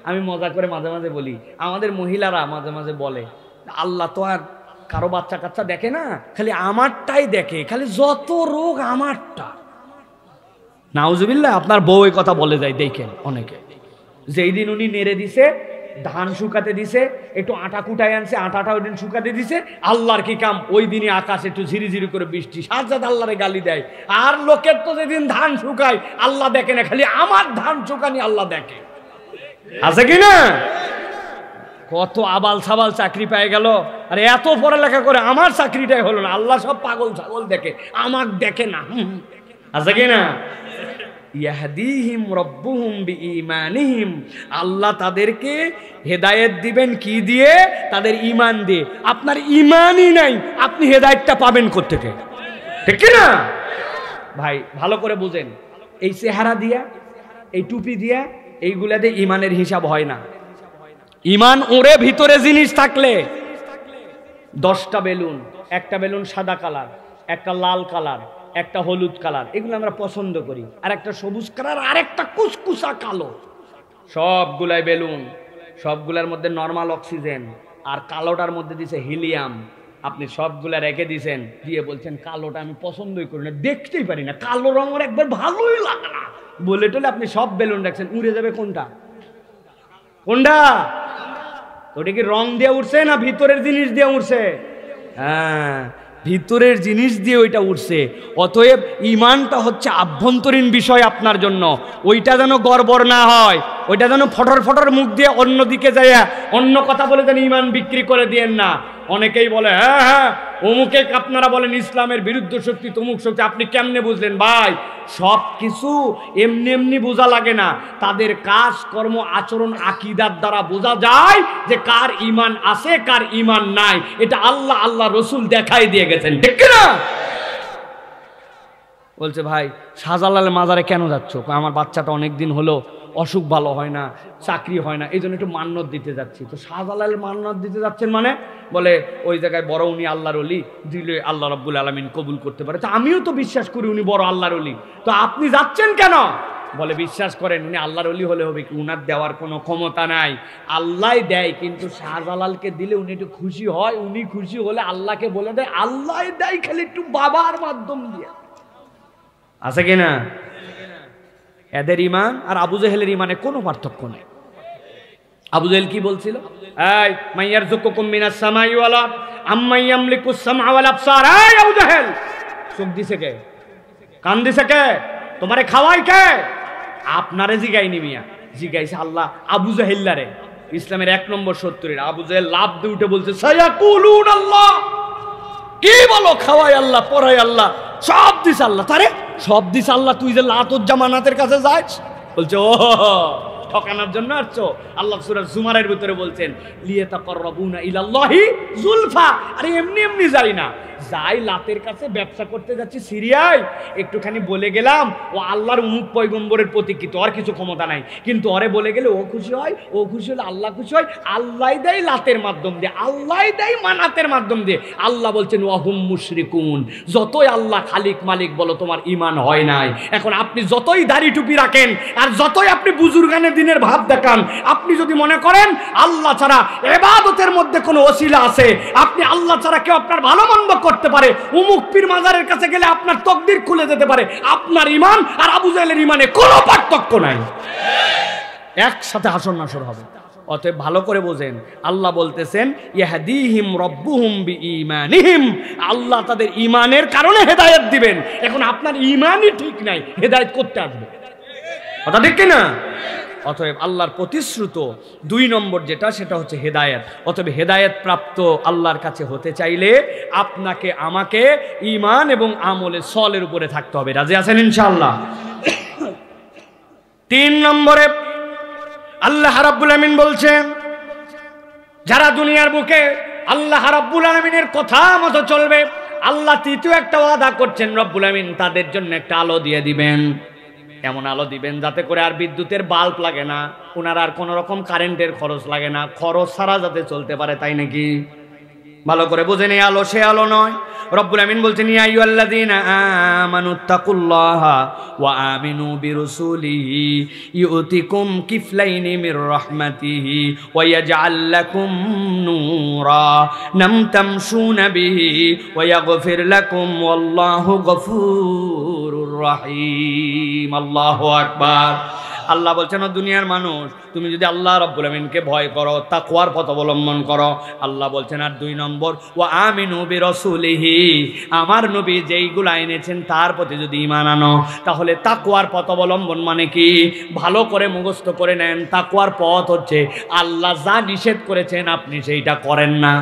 আমি মজা করে মাঝে মাঝে বলি, আমাদের মহিলারা মাঝে মাঝে বলে আল্লাহ তো আর কারো বাচ্চা কাচ্চা দেখে না, খালি আমারটাই দেখে, খালি যত রোগ আমারটা। নাউজুবিল্লাহ। আপনার বউ এই কথা বলে যায়, দেখেন অনেকে। যেই দিন উনি নেড়ে দিছে, ধান শুকাতে দিছে, একটু আটা কুটায় আনছে, আটাটা ওই দিন শুকাতে দিছে, আল্লাহর কি কাম, ওই দিনই আকাশ একটু ঝিরি ঝিরি করে বৃষ্টি, সাজ্জাদ আল্লাহরে গালি দেয়। আর লোকের তো যেদিন ধান শুকায় আল্লাহ দেখে না, খালি আমার ধান শুকানি আল্লাহ দেখে। আছে কি না? কত আবাল সাবাল চাকরি পেয়ে গেল, আর এত পড়ালেখা করে আমার চাকরিটাই হলো না। আল্লাহ সব পাগল ছাগল দেখে, আমাক দেখে না। আছে কি না? ইয়াহদিহিম রাব্বুহুম বিঈমানিহিম, আল্লাহ তাদেরকে হেদায়েত দিবেন কি দিয়ে? তাদের ঈমান দিয়ে। আপনার ঈমানই নাই, আপনি হেদায়েতটা পাবেন কোত্থেকে? ঠিক কি না ভাই? ভালো করে বুঝেন, এই চেহারা দিয়া, এই টুপি দিয়া, এইগুলা দিয়ে ঈমানের হিসাব হয় না। ঈমান ওরে ভিতরে জিনিস থাকলে 10টা বেলুন, একটা বেলুন সাদা কালার, একটা লাল কালার, একটা হলুদ কালার, এগুলো আমরা পছন্দ করি, আর একটা সবুজ কালার, আর একটা কুচকুচা কালো। সবগুলাই বেলুন, সবগুলার মধ্যে নর্মাল অক্সিজেন, আর কালোটার মধ্যে দিছে হিলিয়াম। আপনি সবগুলা রেখে দিয়েছেন, দিয়ে বলছেন কালোটা আমি পছন্দই করি না, দেখতেই পারি না, কালো রঙ আমার একবার ভালোই লাগে না বলে টলে আপনি সব বেলুন রাখছেন, উড়ে যাবে কোনটা? কোনটা? ওটা কি রং দিয়ে উঠছে না ভিতরের জিনিস দিয়ে উঠছে? হ্যাঁ, ভিতরের জিনিস দিয়ে ওইটা উঠছে। অতএব ইমানটা হচ্ছে আভ্যন্তরীণ বিষয় আপনার জন্য, ওইটা যেন গড়বড় না হয়, ওইটা যেন ফটর ফটর মুখ দিয়ে অন্যদিকে যায় অন্য কথা বলে যেন ইমান বিক্রি করে দিয়েন না। অনেকেই বলে হ্যাঁ হ্যাঁ অমুকে আপনারা বলেন ইসলামের বিরুদ্ধ শক্তি, তমুক শক্তি, আপনি কেমনে বুঝলেন? ভাই, সব কিছু এমনি এমনি বোঝা লাগে না, তাদের কাজ কর্ম আচরণ আকীদার দ্বারা বোঝা যায় যে কার ইমান আছে কার ইমান নাই। এটা আল্লাহ আল্লাহ রসুল দেখাই দিয়ে গেছেন, ঠিক না? বলছে ভাই শাহজালালের মাজারে কেন যাচ্ছ? আমার বাচ্চাটা অনেক দিন হলো অসুখ ভালো হয় না, চাকরি হয় না, এই জন্য একটু মান্নত দিতে যাচ্ছি। তো শাহজালালের মান্নত দিতে যাচ্ছেন মানে? বলে ওই জায়গায় বড় উনি আল্লাহর ওলি, দিলে আল্লাহ রাব্বুল আলামিন কবুল করতে পারে। তো আমিও তো বিশ্বাস করি উনি বড় আল্লাহর ওলি, তো আপনি যাচ্ছেন কেন? বলে বিশ্বাস করেন উনি আল্লাহর ওলি হলে হবে কি, উনার দেওয়ার কোনো ক্ষমতা নাই, আল্লাহ দেয়, কিন্তু শাহজালালকে দিলে উনি একটু খুশি হয়, উনি খুশি হলে আল্লাহকে বলে দেয়, আল্লাহ দেয় খালি একটু বাবার মাধ্যম দিয়ে। আছে কিনা? এদের ইমান আর আবু জেহেলের ইমানে কোনো পার্থক্য নেই। আবু জেহেল কি বলছিল? এই মাইয়ারযুকুকুম মিনাস সামাই ওয়াল আরদ আম্মা ইয়ামলিকুস সামআ ওয়াল আবসার। এই আবু জেহেল, চোখ দিছে কে? কান দিছে কে? তোমারে খাওয়াই কে? আপনারে জিগাইনি মিয়া, জিগাইছে আল্লাহ আবু জেহেলারে। ইসলামের 1 নম্বর শত্রুর আবু জেহেল লাভ দিয়ে উঠে বলছে সায়াকুলুন আল্লাহ। কি বলো? খাওয়াই আল্লাহ, পড়াই আল্লাহ, সব দিস আল্লাহ। তারে সব দিস আল্লাহ, তুই যে লাতুজ্জামানাতের কাছে যাস? বলছে ও ঠকানোর জন্য আসছো। আল্লাহ সূরা জুমারের ভিতরে বলছেন লিয়াতাকাররাবুনা ইলাল্লাহি যুলফা। আরে এমনি এমনি যাই না, যাই লাতের কাছে ব্যবসা করতে যাচ্ছি সিরিয়ায়, একটুখানি বলে গেলাম ও আল্লাহর উমুক পয়গম্বরের প্রতীক্ষিত, আর কিছু ক্ষমতা নাই, কিন্তু ওরে বলে গেলে ও খুশি হয়, ও খুশি হলে আল্লাহ খুশি হয়। আল্লাহ দেয় লাতের মাধ্যম দিয়ে, আল্লাহ দেয় মানাতের মাধ্যম দিয়ে। আল্লাহ বলছেন ওয়াহুম মুশরিকুন। যতই আল্লাহ খালিক মালিক বলো, তোমার ইমান হয় নাই। এখন আপনি যতই দাড়ি টুপি রাখেন আর যতই আপনি বুজুর্গানে দিনের ভাব দেখান, আপনি যদি মনে করেন আল্লাহ ছাড়া ইবাদতের মধ্যে কোনো ওসিলা আছে, আপনি আল্লাহ ছাড়া কেউ আপনার ভালো মন্দ করতে পারে, উমুক পীর মাজারের কাছে গেলে আপনার তকদির খুলে যেতে পারে, আপনার ইমান আর আবু জেহেলের ইমানে কোনো পার্থক্য নাই, একসাথে হাসর নাসর হবে। অতএব ভালো করে বোঝেন, আল্লাহ বলতেছেন ইয়াহদিহিম রাব্বুহুম বিঈমানিহিম, আল্লাহ তাদের ইমানের কারণে হেদায়েত দিবেন। এখন আপনার ইমানই ঠিক নাই, হেদায়েত করতে আসবে, কথা ঠিক কিনা? অতএব আল্লাহর প্রতিশ্রুত 2 নম্বর যেটা, সেটা হচ্ছে হেদায়েত। অতএব হেদায়েত প্রাপ্ত আল্লাহর কাছে হতে চাইলে আপনাকে আমাকে ঈমান এবং আমলে সলের উপরে থাকতে হবে। রাজি আছেন ইনশাআল্লাহ? 3 নম্বরে আল্লাহ রাব্বুল আমিন বলছেন, যারা দুনিয়ার বুকে আল্লাহ রাব্বুল আমিনের কথা মতো চলবে, আল্লাহ তৃতীয় একটা ওয়াদা করছেন, রব্বুল আমিন তাদের জন্য একটা আলো দিয়ে দিবেন। এমন আলো দিবেন যাতে করে আর বিদ্যুতের বাল্ব লাগে না, ওনার আর কোনো রকম কারেন্টের খরচ লাগে না, খরচ ছাড়া যাতে চলতে পারে, তাই নাকি? ভালো করে বুঝেন, এই আলো সে আলো নয়। রব্বুল আমিন বলছেন ইয়া আইয়ুহাল্লাযীনা আমানুত্তাকুল্লাহা ওয়া আমিনু বিরুসুলিহি ইউতিকুম কিফলাইনি মির রাহমাতিহি ওয়া ইয়াজআল লাকুম নূরা নামতামশুনা বিহি ওয়া ইয়াগফির লাকুম ওয়াল্লাহু গফুরুর রহিম। আল্লাহু আকবার। আল্লাহ বলছেন, দুনিয়ার মানুষ, তুমি যদি আল্লাহ রাব্বুল আমিনকে ভয় করো, তাকওয়ার পথ অবলম্বন করো, আল্লাহ বলছেন আর 2 নম্বর ওয়া আমিনু বিরাসূলিহি, আমার নবী যেইগুলা এনেছেন তার প্রতি যদি ঈমান আনো, তাহলে তাকওয়ার পথ অবলম্বন মানে কি? ভালো করে মুখস্থ করে নেন, তাকওয়ার পথ হচ্ছে আল্লাহ যা নিষেধ করেছেন আপনি সেইটা করেন না,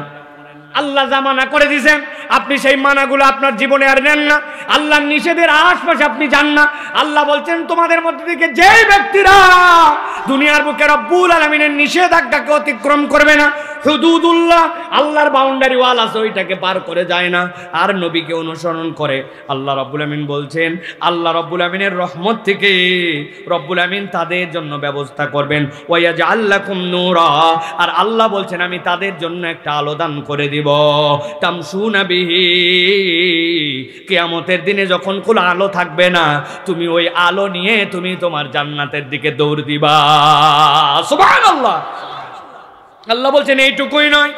আল্লাহ যা মানা করে দিয়েছেন আপনি সেই মানাগুলো আপনার জীবনে আর নেন না, আল্লাহর নিষেধের আশপাশে আপনি যান না। আল্লাহ বলছেন তোমাদের মধ্যে থেকে যেই ব্যক্তিরা দুনিয়ার বুকে রব্বুল আলামিনের নিষেধাজ্ঞাকে অতিক্রম করবে না, হুদুদুল্লাহ, আল্লাহর বাউন্ডারি ওয়াল আছে, ওইটাকে পার করে যায় না, আর নবীকে অনুসরণ করে। আল্লাহ রাব্বুল আমিন বলছেন, আল্লাহ রাব্বুল আমিনের রহমত থেকে রব্বুল আমিন তাদের জন্য ব্যবস্থা করবেন, ওয়ায়াজআল লাকুম নূরা, আর আল্লাহ বলছেন আমি তাদের জন্য একটা আলো দান করে দিব, তামশুনা বিহি, কিয়ামতের দিনে যখন কোনো আলো থাকবে না, তুমি ওই আলো নিয়ে তুমি তোমার জান্নাতের দিকে দৌড় দিবা। সুবহানাল্লাহ। আল্লাহ বলছেন এইটুকুই নয়,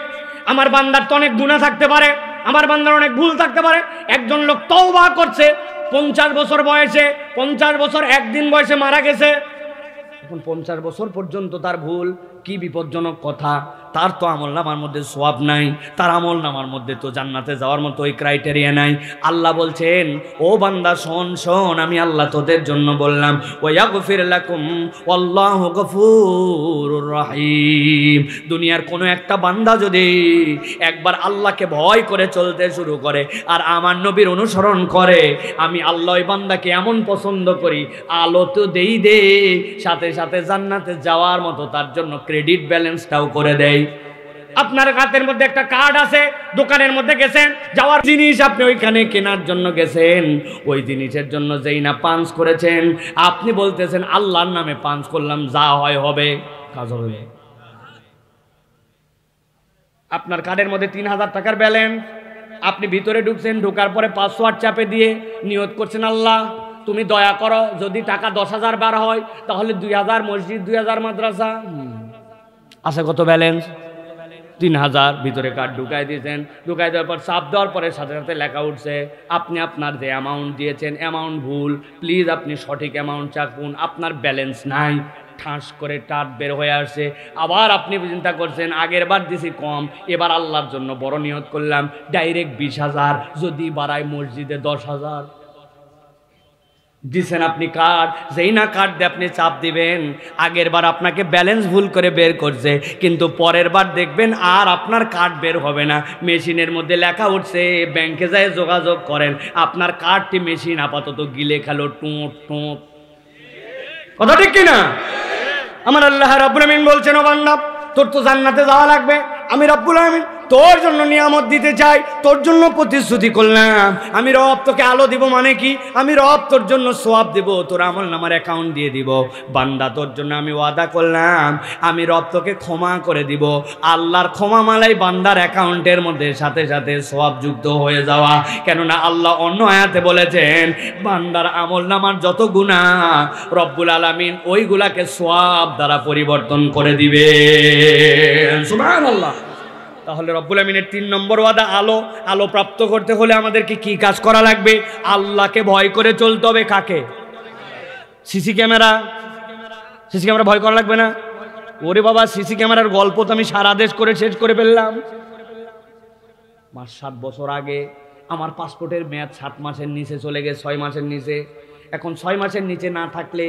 আমার বান্দার তো অনেক গুনাহ থাকতে পারে, আমার বান্দার অনেক ভুল থাকতে পারে। একজন লোক তওবা করছে 50 বছর বয়সে, 50 বছর একদিন বয়সে মারা গেছে, এখন 50 বছর পর্যন্ত তার ভুল, কি বিপজ্জনক কথা। তার তো আমলনামার মধ্যে সওয়াব নাই, তার আমলনামার মধ্যে তো জান্নাতে যাওয়ার মতো ওই ক্রাইটেরিয়া নাই। আল্লাহ বলছেন, ও বান্দা শোন শোন, আমি আল্লাহ তোদের জন্য বললাম, ওয়াগফির লাকুম ওয়াল্লাহু গফুরুর রহিম। দুনিয়ার কোনো একটা বান্দা যদি একবার আল্লাহকে ভয় করে চলতে শুরু করে আর আমার নবীর অনুসরণ করে, আমি আল্লাহ ওই বান্দাকে এমন পছন্দ করি, আলো তো দেই দে, সাথে সাথে জান্নাতে যাওয়ার মতো তার জন্য ক্রেডিট ব্যালেন্সটাও করে দেয়। আপনার হাতের মধ্যে একটা কার্ড আছে, দোকানের মধ্যে গেছেন, যাওয়ার জিনিস আপনি ওইখানে কেনার জন্য গেছেন, ওই জিনিসের জন্য যেই না পাঞ্চ করেছেন, আপনি বলতেছেন আল্লাহর নামে পাঞ্চ করলাম, যা হয় হবে, কাজ হবে। আপনার কার্ডের মধ্যে 3000 টাকার ব্যালেন্স, আপনি ভিতরে ঢুকছেন, ঢোকার পরে পাসওয়ার্ড চাপে দিয়ে নিয়ত করছেন, আল্লাহ তুমি দয়া করো, যদি টাকা 10,000 বার হয় তাহলে 2000 মসজিদ, 2000 মাদ্রাসা। আছে কত ব্যালেন্স? 3000। ভিতরে কার্ড ঢুকাই দিয়েছেন, ঢুকাই দেওয়ার পর চাপ দেওয়ার পরে সাথে সাথে লেখা উঠছে, আপনি আপনার যে অ্যামাউন্ট দিয়েছেন অ্যামাউন্ট ভুল, প্লিজ আপনি সঠিক অ্যামাউন্ট চাপুন, আপনার ব্যালেন্স নাই। ঠাস করে টাট বের হয়ে আসছে। আবার আপনি চিন্তা করছেন, আগের বার দিছি কম, এবার আল্লাহর জন্য বড় নিয়ত করলাম, ডাইরেক্ট 20,000, যদি বাড়ায় মসজিদে 10,000 দিছেন আপনি কার্ড। যেই না কার্ড দিয়ে আপনি চাপ দিবেন, আগের বার আপনাকে ব্যালেন্স ভুল করে বের করছে, কিন্তু পরের বার দেখবেন আর আপনার কার্ড বের হবে না, মেশিনের মধ্যে লেখা উঠছে ব্যাংকে যায় যোগাযোগ করেন, আপনার কার্ডটি মেশিন আপাতত গিলে খেলো, টুঁট টুঁট। কথা ঠিক কিনা? আমার আল্লাহ রাব্বুল আমিন বলছেন, ও বান্দা তোর তো জান্নাতে যাওয়া লাগবে, আমি রাব্বুল আমিন তোর জন্য নিয়ামত দিতে চাই, তোর জন্য প্রতিশ্রুতি করলাম, আমি রব তোকে আলো দিব। মানে কি? আমি রব তোর জন্য সওয়াব দেব, তোর আমলনামার অ্যাকাউন্ট দিয়ে দিব। বান্দা তোর জন্য আমি ওয়াদা করলাম, আমি রব তোকে ক্ষমা করে দিব। আল্লাহর ক্ষমা মালাই বান্দার অ্যাকাউন্টের মধ্যে সাথে সাথে সওয়াব যুক্ত হয়ে যাওয়া। কেননা আল্লাহ অন্য আয়াতে বলেছেন, বান্দার আমলনামার যত গুনাহ রব্বুল আলামিন ওইগুলাকে সওয়াব দ্বারা পরিবর্তন করে দিবে। সুবহানাল্লাহ। তাহলে রব্বুল আমিনের 3 নম্বর ওয়াদা আলো। আলো প্রাপ্ত করতে হলে আমাদেরকে কি কাজ করা লাগবে? আল্লাহকে ভয় করে চলতে হবে। কাকে? সিসি ক্যামেরা ভয় করা লাগবে না? ওরে বাবা, সিসি ক্যামেরার গল্প তো আমি সারা দেশ করে শেষ করে ফেললাম। 7 বছর আগে আমার পাসপোর্টের মেয়াদ 7 মাসের নিচে চলে গেছে, 6 মাসের নিচে। এখন 6 মাসের নিচে না থাকলে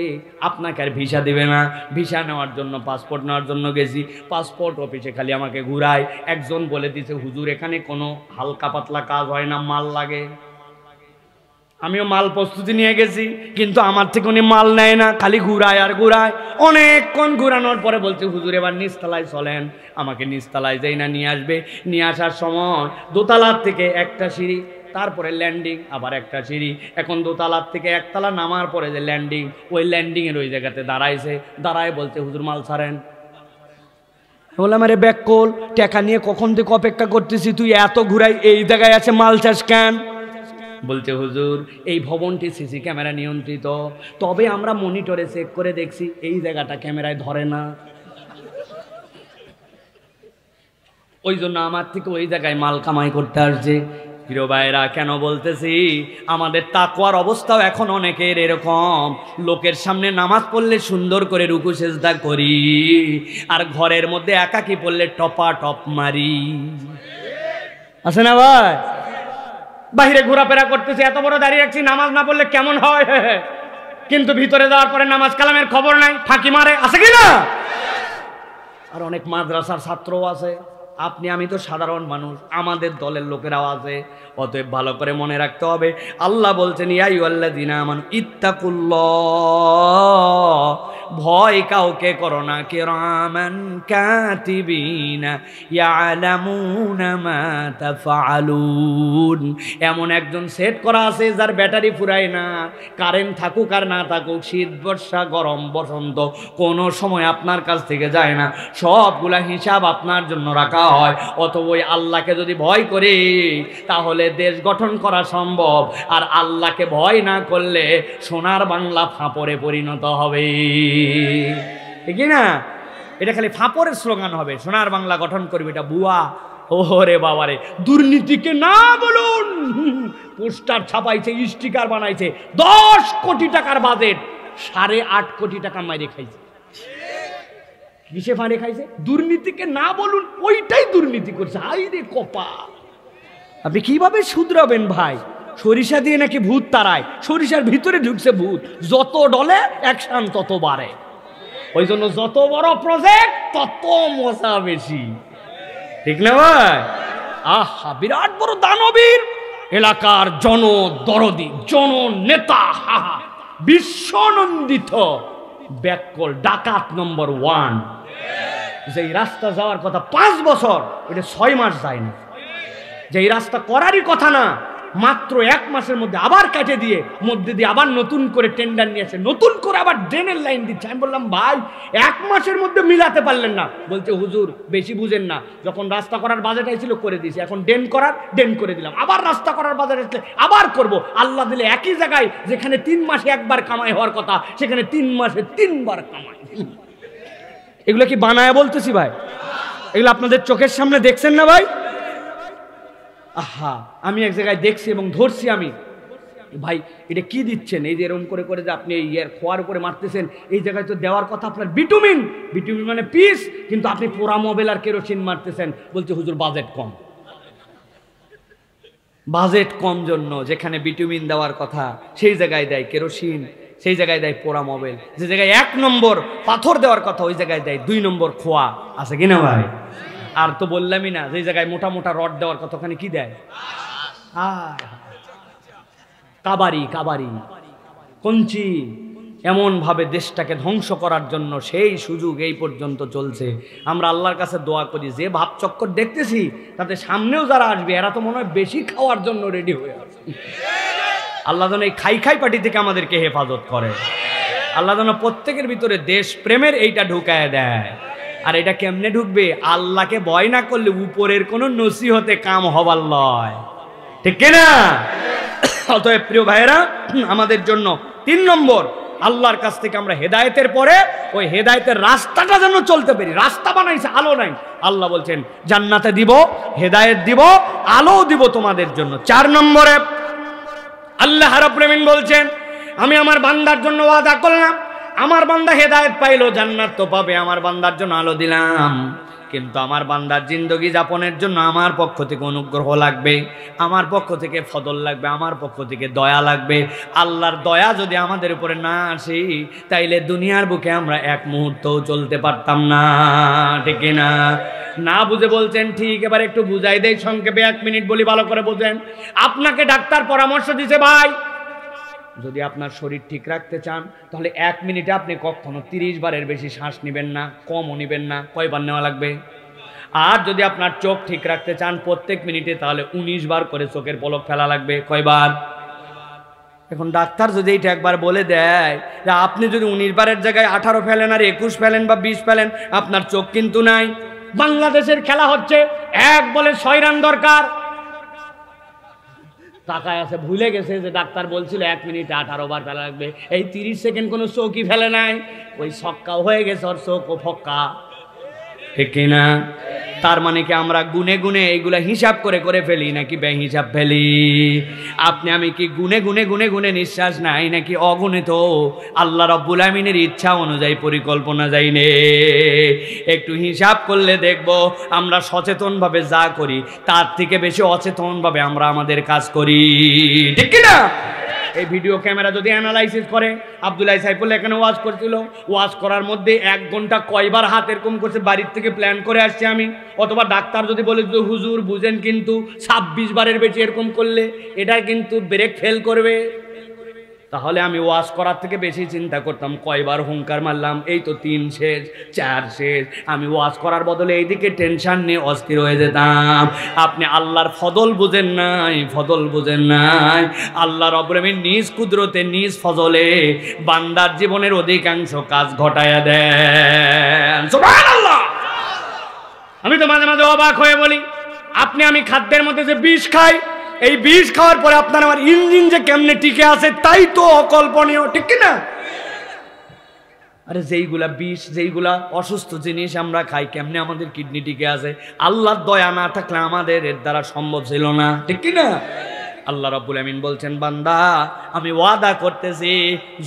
আপনাকে আর ভিসা দেবে না। ভিসা নেওয়ার জন্য, পাসপোর্ট নেওয়ার জন্য গেছি, পাসপোর্ট অফিসে খালি আমাকে ঘুরায়। একজন বলে দিছে, হুজুর এখানে কোনো হালকা পাতলা কাজ হয় না, মাল লাগে। আমিও মাল প্রস্তুতি নিয়ে গেছি, কিন্তু আমার থেকে উনি মাল নেয় না, খালি ঘুরায় আর ঘুরায়। অনেকক্ষণ ঘুরানোর পরে বলছে, হুজুর এবার নিচতলায় চলেন। আমাকে নিচতলায় যাই না নিয়ে আসবে। নিয়ে আসার সময় দোতলার থেকে একটা সিঁড়ি, তারপরে ল্যান্ডিং, আবার একটা সিঁড়ি। এখন দোতলার থেকে একতলা নামার পরে যে ল্যান্ডিং, ওই ল্যান্ডিংয়ের ওই জায়গাতে দাঁড়াইছে। দাঁড়ায় বলছে, হুজুর মাল ছাড়েন। বললাম, আরে ব্যাক কল, টাকা নিয়ে কখন থেকে অপেক্ষা করতেছি, তুই এত ঘুরাই এই জায়গায় আছে, মাল চাস কেন? বলছে, হুজুর এই ভবনটি সিসি ক্যামেরা নিয়ন্ত্রিত, তবে আমরা মনিটরে চেক করে দেখছি এই জায়গাটা ক্যামেরায় ধরে না, ওই জন্য আমার থেকে ওই জায়গায় মাল কামাই করতে আসছে। প্রিয় ভাইরা, কেন বলতেছি? আমাদের তাকওয়ার অবস্থাও এখন অনেকের এরকম। লোকের সামনে নামাজ পড়লে সুন্দর করে রুকু সেজদা করি, আর ঘরের মধ্যে একাকী পড়লে টপা টপ মারি। আছে না ভাই? বাহিরে ঘোরাফেরা করতেছি, এত বড় দাঁড়িয়ে রাখছি, নামাজ না পড়লে কেমন হয়, কিন্তু ভিতরে যাওয়ার পরে নামাজ কালামের খবর নাই, ফাঁকি মারে। আছে কি না? আর অনেক মাদ্রাসার ছাত্রও আছে। আপনি আমি তো সাধারণ মানুষ, আমাদের দলের লোকেরাও আছে। অতএব ভালো করে মনে রাখতে হবে, আল্লাহ বলছেন, ইয়া আইয়ুহাল্লাযীনা আমানু ইত্তাকুল্লাহ ভয় কাউকে করো না, কিরামান কাতিবিনা ইয়ালামুনা মা তাফআলুন। এমন একজন সেট করা আছে যার ব্যাটারি ফুরায় না, কারেন্ট থাকুক আর না থাকুক, শীত বর্ষা গরম বসন্ত কোনো সময় আপনার কাছ থেকে যায় না, সবগুলা হিসাব আপনার জন্য রাখা হয়। অতএব ওই আল্লাহকে যদি ভয় করে তাহলে দেশ গঠন করা সম্ভব, আর আল্লাহকে ভয় না করলে সোনার বাংলা ফাঁপড়ে পরিণত হবে, ঠিক না? এটা খালি ফাঁপড়ের স্লোগান হবে, সোনার বাংলা গঠন করবে, এটা বুয়া। ওরে বাবারে, দুর্নীতিকে না বলুন। পোস্টার ছাপাইছে, স্টিকার বানাইছে, 10 কোটি টাকার বাজেট, 8.5 কোটি টাকা মাইরে খাইছে। কিসে ফাঁড়ে খাইছে? দুর্নীতিকে না বলুন, ওইটাই দুর্নীতি করছে। হাই রে কপা, আপনি কিভাবে শুধরাবেন ভাই? সরিষা দিয়ে নাকি ভূত তাড়ায়, সরিষার ভিতরে ঢুকছে ভূত। যত ডলে অ্যাকশন তত বাড়ে, ওই জন্য যত বড় প্রজেক্ট তত মজা বেশি, ঠিক না ভাই? আহা, বিরাট বড় দানবীর, এলাকার জনদরদি, জননেতা, হাহা, বিশ্বনন্দিত ব্যাককল ডাকাত নম্বর 1। যে রাস্তা যাওয়ার কথা 5 বছর, এটা 6 মাস যায় না। যে রাস্তা করারই কথা না, মাত্র 1 মাসের মধ্যে আবার কেটে দিয়ে, মধ্যে দিয়ে আবার নতুন করে টেন্ডার নিয়ে আসে, নতুন করে আবার ড্রেনের লাইন দিচ্ছে। আমি বললাম ভাই 1 মাসের মধ্যে মিলাতে পারলেন না? বলছে হুজুর বেশি বুঝেন না, যখন রাস্তা করার বাজেট আইছিল করে দিয়েছি, এখন ড্রেন করার ড্রেন করে দিলাম, আবার রাস্তা করার বাজেট আসলে আবার করব। আল্লাহ দিলে একই জায়গায় যেখানে 3 মাসে 1 বার কামাই হওয়ার কথা, সেখানে 3 মাসে 3 বার কামাই। এগুলো কি বানায় বলতেছি ভাই? এগুলো আপনাদের চোখের সামনে দেখছেন না ভাই? আহা, আমি এক জায়গায় দেখছি এবং ধরছি। আমি ভাই এটা কি দিচ্ছেন? এই যে এরকম করে করে যে আপনি এই খোয়ার উপরে মারতেছেন, এই জায়গায় তো দেওয়ার কথা আপনার বিটুমিন, বিটুমিন মানে পিস, কিন্তু আপনি পোড়া মোবাইল আর কেরোসিন মারতেছেন। বলছে হুজুর বাজেট কম। বাজেট কম জন্য যেখানে বিটুমিন দেওয়ার কথা সেই জায়গায় দেয় কেরোসিন, সেই জায়গায় দেয় পোড়া মোবাইল। যে জায়গায় 1 নম্বর পাথর দেওয়ার কথা ওই জায়গায় দেয় 2 নম্বর খোয়া। আছে কিনা ভাই? আর তো বললামই না, যে জায়গায় মোটা মোটা রড দেওয়ার কথা ওখানে কি দেয়? কাবারি, কাবারি, কঞ্চি। এমন ভাবে দেশটাকে ধ্বংস করার জন্য সেই সুযোগ এই পর্যন্ত চলছে। আমরা আল্লাহর কাছে দোয়া করি, যে ভাব চক্কর দেখতেছি তাতে সামনেও যারা আসবে এরা তো মনে হয় বেশি খাওয়ার জন্য রেডি হয়ে আছে। আল্লাহ যেন এই খাই খাই পার্টি থেকে আমাদেরকে হেফাজত করে। আল্লাহ যেন প্রত্যেকের ভিতরে দেশ প্রেমের এইটা ঢুকায় দেয়। আর এটা কেমনে ঢুকবে? আল্লাহকে ভয় না করলে উপরের কোনো নসিহতে কাম হবার লয়, ঠিক কিনা? অতএব প্রিয় ভাইয়েরা, আমাদের জন্য 3 নম্বর, আল্লাহর কাছ থেকে আমরা হেদায়েতের পরে ওই হেদায়েতের রাস্তাটা যেন চলতে পারি। রাস্তা বানাইছে, আলো নাই। আল্লাহ বলছেন জান্নাতে দিব, হেদায়েত দিব, আলো দিব তোমাদের জন্য। 4 নম্বরে আল্লাহ রাব্বুল আলামিন বলছেন, আমি আমার বান্দার জন্য ওয়াদা করলাম, আমার বান্দা হেদায়েত পাইলো, জান্নাত তো পাবে, আমার বান্দার জন্য আলো দিলাম। কিন্তু আমার বান্দার জিন্দগি যাপনের জন্য আমার পক্ষ থেকে অনুগ্রহ লাগবে, আমার পক্ষ থেকে ফদল লাগবে, আমার পক্ষ থেকে দয়া লাগবে। আল্লাহর দয়া যদি আমাদের উপরে না আসে, তাইলে দুনিয়ার বুকে আমরা 1 মুহূর্তও চলতে পারতাম না, ঠিক না? না বুঝে বলছেন ঠিক, এবার একটু বুঝাই দেই সংক্ষেপে, 1 মিনিট বলি, ভালো করে বোঝেন। আপনাকে ডাক্তার পরামর্শ দিছে, ভাই যদি আপনার শরীর ঠিক রাখতে চান তাহলে 1 মিনিটে আপনি কখনো 30 বারের বেশি শ্বাস নেবেন না, কমও নেবেন না। কয়বার নেওয়া লাগবে? আর যদি আপনার চোখ ঠিক রাখতে চান প্রত্যেক মিনিটে, তাহলে 19 বার করে চোখের পলক ফেলা লাগবে। কয়বার? এখন ডাক্তার যদি এটা একবার বলে দেয় যে আপনি যদি 19 বারের জায়গায় 18 ফেলেন আর 21 ফেলেন বা 20 ফেলেন, আপনার চোখ কিন্তু নাই। বাংলাদেশের খেলা হচ্ছে, 1 বলে 6 রান দরকার। তাকায় আছে, ভুলে গেছে যে ডাক্তার বলছিল 1 মিনিটে 18 বার ফেলা লাগবে। এই 30 সেকেন্ড কোনো চৌকি ফেলে নাই, ওই ছক্কাও হয়ে গেছে, ওর চৌক ও ফক্কা, ঠিক কিনা? তার মানে কি আমরা গুনে গুনে এইগুলা হিসাব করে করে ফেলি নাকি বেহিসাব ফেলি? আপনি আমি কি গুনে গুনে গুনে গুনে নিঃশ্বাস নাই নাকি অগণিত আল্লাহ রাব্বুল আমিনের ইচ্ছা অনুযায়ী পরিকল্পনা যাইনে? একটু হিসাব করলে দেখব আমরা সচেতনভাবে যা করি তার থেকে বেশি অচেতনভাবে আমরা আমাদের কাজ করি, ঠিক কিনা? এই ভিডিও ক্যামেরা যদি অ্যানালাইসিস করে, আব্দুল্লাহ সাইফুল্লাহ এখানে ওয়াজ করছিল, ওয়াজ করার মধ্যে 1 ঘন্টা কয়বার হাত এরকম করছে, বাড়ির থেকে প্ল্যান করে আসছি আমি। অথবা ডাক্তার যদি বলে যে হুজুর বুঝেন কিন্তু 26 বারের বেশি এরকম করলে এটা কিন্তু ব্রেক ফেল করবে, তাহলে আমি ওয়াজ করার থেকে বেশি চিন্তা করতাম কয়বার হুঙ্কার মারলাম, এই তো 3 শেষ 4 শেষ। আমি ওয়াজ করার বদলে এইদিকে টেনশন নিয়ে অস্থির হয়ে যেতাম। আপনি আল্লাহর ফজল বুঝেন নাই, ফজল বুঝেন নাই। আল্লাহ রাব্বুল আমিন নিজ কুদরতে নিজ ফজলে বান্দার জীবনের অধিকাংশ কাজ ঘটায়া দেন। সুবহানাল্লাহ। আমি তো মাঝে মাঝে অবাক হয়ে বলি, আপনি আমি খাদ্যের মধ্যে যে বিষ খাই, এই বিষ খাওয়ার পরে আপনার আমার ইঞ্জিন যে কেমনে টিকে আছে তাই তো অকল্পনীয়, ঠিক কিনা? আরে যেইগুলা বিষ, যেইগুলা অসুস্থ জিনিস আমরা খাই, কেমনে আমাদের কিডনি টিকে আছে? আল্লাহর দয়া না থাকলে আমাদের এর দ্বারা সম্ভব ছিল না, ঠিক কিনা? আল্লাহ রাব্বুল আমিন বলছেন, বান্দা আমি ওয়াদা করতেছি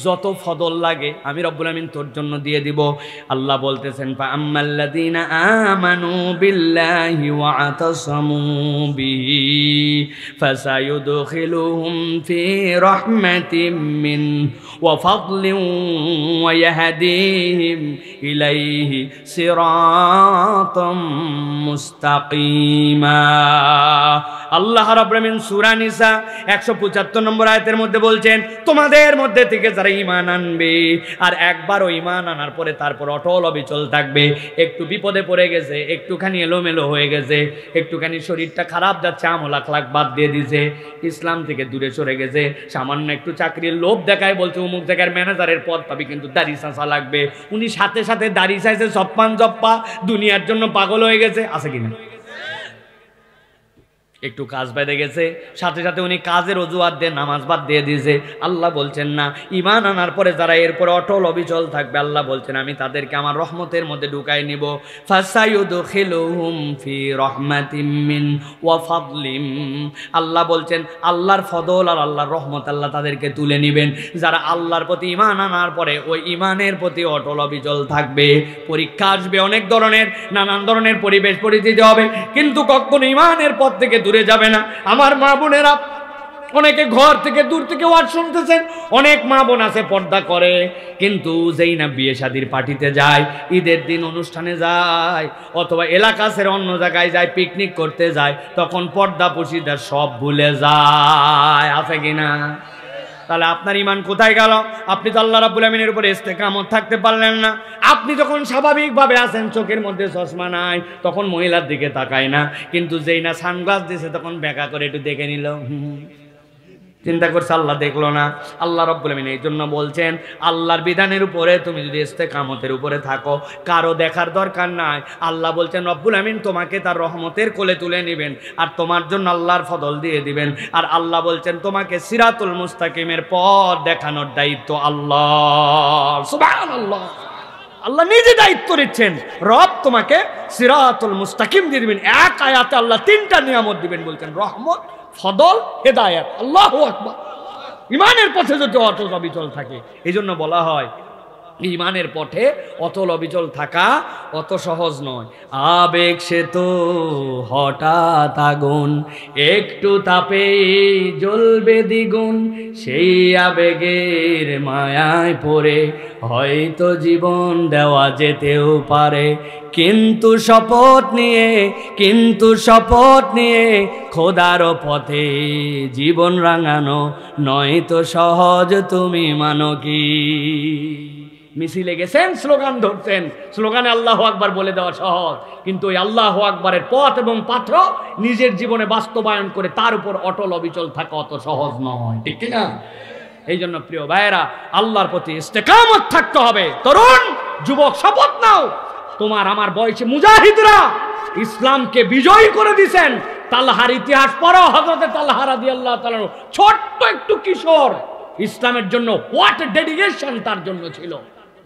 যত ফদল লাগে আমি রাব্বুল আমিন তোর জন্য দিয়ে দিব। আল্লাহ বলতেছেন, ফাআম্মাল্লাযীনা আমানু বিল্লাহি ওয়া আতাসামু বিহি ফাসায়ুদখিলুহুম ফি রাহমাতিম মিন ওয়া ফাদলিন ওয়া ইয়াহদিহিম ইলাইহি সিরাতাম মুস্তাকিমা। আল্লাহ রাব্বুল আমিন সূরা নিসা 175 নম্বর আয়াতের মধ্যে বলছেন, তোমাদের মধ্যে থেকে যারা ঈমান আনবে আর একবারও ঈমান আনার পরে তারপর অটল অবিচল থাকবে, একটু বিপদে পড়ে গেছে, একটুখানি এলোমেলো হয়ে গেছে, একটুখানি শরীরটা খারাপ যাচ্ছে, আমল আখলাক বাদ দিয়ে দিয়েছে, ইসলাম থেকে দূরে সরে গেছে, সামান্য একটু চাকরির লোভ দেখায়, বলছে অমুক জায়গার ম্যানেজারের পদ পাবি কিন্তু দাড়ি চাঁচা লাগবে, উনি সাথে সাথে দাড়ি চাইছে, সপ্পান জপ্পা, দুনিয়ার জন্য পাগল হয়ে গেছে, আছে কিনা? একটু কাজ বেঁধে গেছে, সাথে সাথে উনি কাজের অজুহাত দিয়ে নামাজ বাদ দিয়ে দিয়েছে। আল্লাহ বলছেন না, ঈমান আনার পরে যারা এরপরে অটল অবিচল থাকবে, আল্লাহ বলছেন আমি তাদেরকে আমার রহমতের মধ্যে ঢুকাই নিব। ফাসায়ুদখিলুহুম ফি রাহমাতিম মিন ওয়া ফাদলিম। আল্লাহ বলছেন আল্লাহর ফদল আর আল্লাহর রহমত আল্লাহ তাদেরকে তুলে নেবেন যারা আল্লাহর প্রতি ঈমান আনার পরে ওই ঈমানের প্রতি অটল অবিচল থাকবে। পরীক্ষা আসবে অনেক ধরনের, নানান ধরনের পরিবেশ পরিস্থিতি হবে, কিন্তু কখনো ঈমানের পথ থেকে দূরে যাবে না। আমার মা বোনেরা অনেকে ঘর থেকে দূর থেকে ওয়াজ শুনতেছেন, অনেক মা বোন আছে পর্দা করে, কিন্তু যেই না বিয়ে শাদীর পার্টিতে যায়, ঈদের দিন অনুষ্ঠানে যায়, অথবা এলাকা ছেড়ে অন্য জায়গায় যায়, পিকনিক করতে যায়, তখন পর্দা পশিদা সব ভুলে যায়, আছে কিনা? তাহলে আপনার ঈমান কোথায় গেল? আপনি তো আল্লাহ রাব্বুল আমিনের উপরে ইস্তেকামত থাকতে পারলেন না। আপনি যখন স্বাভাবিকভাবে আছেন, চোখের মধ্যে চশমা নাই, তখন মহিলার দিকে তাকায় না, কিন্তু যেই না সানগ্লাস দিয়েছে তখন বেকা করে একটু দেখে নিল, চিন্তা করছে আল্লাহ দেখলো না। আল্লাহ রাব্বুল আমিন এই জন্য বলছেন, আল্লাহর বিধানের উপরে তুমি যদি ইস্তেকামতের উপরে থাকো, কারো দেখার দরকার নাই। আল্লাহ বলছেন রব্বুল আমিন তোমাকে তার রহমতের কোলে তুলে নেবেন আর তোমার জন্য আল্লাহর ফদল দিয়ে দিবেন। আর আল্লাহ বলছেন তোমাকে সিরাতুল মুস্তাকিমের পথ দেখানোর দায়িত্ব আল্লাহ। সুবহানাল্লাহ। আল্লাহ নিজে দায়িত্ব নিচ্ছেন, রব তোমাকে সিরাতুল মুস্তাকিম দিয়ে দিবেন। এক আয়াতে আল্লাহ 3টা নিয়ামত দিবেন, বলছেন রহমত, ফদল, হেদায়েত। আল্লাহু আকবার। ঈমানের পথে যদি অটল অবিচল থাকে, এই জন্য বলা হয় ঈমানের পথে অটল অবিচল থাকা অত সহজ নয়। আবেগ সে তো হঠাৎ আগুন, একটু তাপে জ্বলবে দ্বিগুণ, সেই আবেগের মায়ায় পড়ে হয়তো জীবন দেওয়া যেতেও পারে, কিন্তু শপথ নিয়ে খোদার পথে জীবন রাঙানো নয় তো সহজ, তুমি মানো কি? মিছিলে গেছেন, স্লোগান ধরছেন, স্লোগানে আল্লাহু আকবার বলে দেওয়া সহজ, কিন্তু ওই আল্লাহু আকবারের পথ এবং পাত্র নিজের জীবনে বাস্তবায়ন করে তার উপর অটল অবিচল থাকা অত সহজ নয়, ঠিক কিনা? এই জন্য প্রিয় ভাইয়েরা, আল্লাহর প্রতি ইস্তেকামত থাকতে হবে। তরুণ যুবক, শপথ নাও, তোমার আমার বয়সে মুজাহিদরা ইসলামকে বিজয়ী করে দিয়েছেন। তালহার ইতিহাস পড়ো, হযরতে তালহা রাদিয়াল্লাহু তাআলা ছোট্ট একটু কিশোর, ইসলামের জন্য হোয়াট ডেডিকেশন তার জন্য ছিল।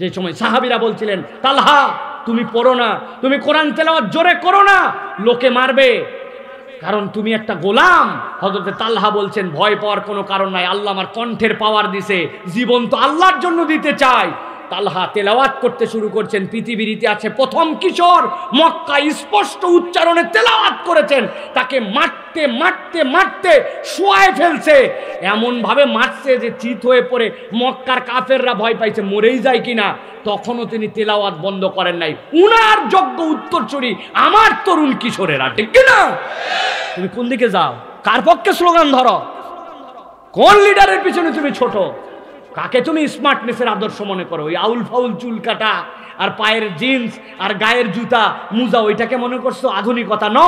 যে সময় সাহাবীরা বলছিলেন, তালহা তুমি পড়ো না, তুমি কোরআন তেলাওয়াত জোরে করো না, লোকে মারবে, কারণ তুমি একটা গোলাম। হযরতে তালহা বলছেন, ভয় পাওয়ার কোনো কারণ নাই, আল্লাহ আমার কণ্ঠের পাওয়ার দিছে, জীবন তো আল্লাহর জন্য দিতে চাই। তালহা তেলাওয়াত করতে শুরু করছেন। পৃথিবীর ইতিহাসে প্রথম কিশোর মক্কা স্পষ্ট উচ্চারণে তেলাওয়াত করেছেন। তাকে মারতে মারতে মারতে শোয়ায় ফেলছে, এমন ভাবে মারছে যে চিত হয়ে পড়ে মক্কার কাফেররা ভয় পাইছে মরেই যায় কিনা। তখনও তিনি তেলাওয়াত বন্ধ করেন নাই। উনার যোগ্য উত্তরসূরি আমার তরুণ কিশোরেরা, ঠিক কিনা? তুমি কোন দিকে যাও? কার পক্ষে স্লোগান ধরো? কোন লিডারের পিছনে তুমি ছোট? কাকে তুমি স্মার্টনেসের আদর্শ মনে করো? ওই আউল ফাউল চুল কাটা আর পায়ের জিন্স আর গায়ের জুতা মুজা ওইটাকে মনে করছো আধুনিকতা? ন,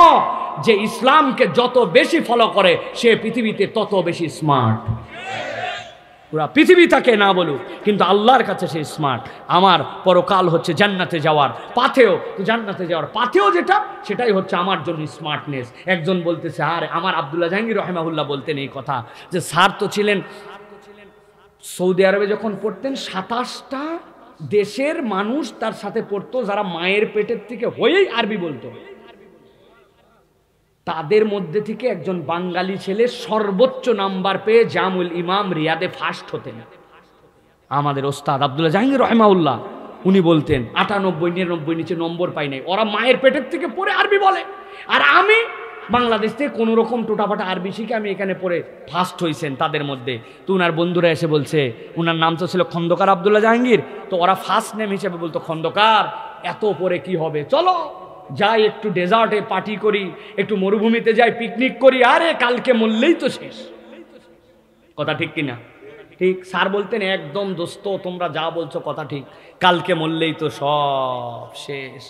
যে ইসলামকে যত বেশি ফলো করে সে পৃথিবীতে তত বেশি স্মার্ট। পুরা পৃথিবী তাকে না বলুক, কিন্তু আল্লাহর কাছে সে স্মার্ট। আমার পরকাল হচ্ছে জান্নাতে যাওয়ার পাথেও, জান্নাতে যাওয়ার পাথেও যেটা, সেটাই হচ্ছে আমার জন্য স্মার্টনেস। একজন বলতেছে, আর আমার আব্দুল্লাহ জাহাঙ্গীর রহমাহুল্লাহ বলতেন এই কথা, যে স্যার তো ছিলেন সৌদি আরবে যখন পড়তেন 27টা দেশের মানুষ তার সাথে পড়তো যারা মায়ের পেটের থেকে হয়েই আরবি বলতো। তাদের মধ্যে থেকে একজন বাঙালি ছেলে সর্বোচ্চ নাম্বার পেয়ে জামুল ইমাম রিয়াদে ফার্স্ট হতেন। আমাদের ওস্তাদ আব্দুল্লাহ জাহাঙ্গীর রহমাউল্লাহ উনি বলতেন 98, 99 নিচে নম্বর পাই নাই। ওরা মায়ের পেটের থেকে পড়ে আরবি বলে, আর আমি বাংলাদেশ থেকে কোনো রকম টোটাফাটা আরবি শিখে আমি এখানে পড়ে ফার্স্ট হয়েছেন তাদের মধ্যে। তো ওনার বন্ধুরা এসে বলছে, ওনার নাম তো ছিল খন্দকার আব্দুল্লাহ জাহাঙ্গীর, তো ওরা ফার্স্ট নেম হিসেবে বলতো খন্দকার, এত পরে কি হবে, চলো যাই একটু ডেজার্টে পার্টি করি, একটু মরুভূমিতে যাই পিকনিক করি, আরে কালকে মরলেই তো শেষ। কথা ঠিক কিনা? ঠিক। স্যার বলতেন, একদম দোস্ত তোমরা যা বলছো কথা ঠিক, কালকে মরলেই তো সব শেষ।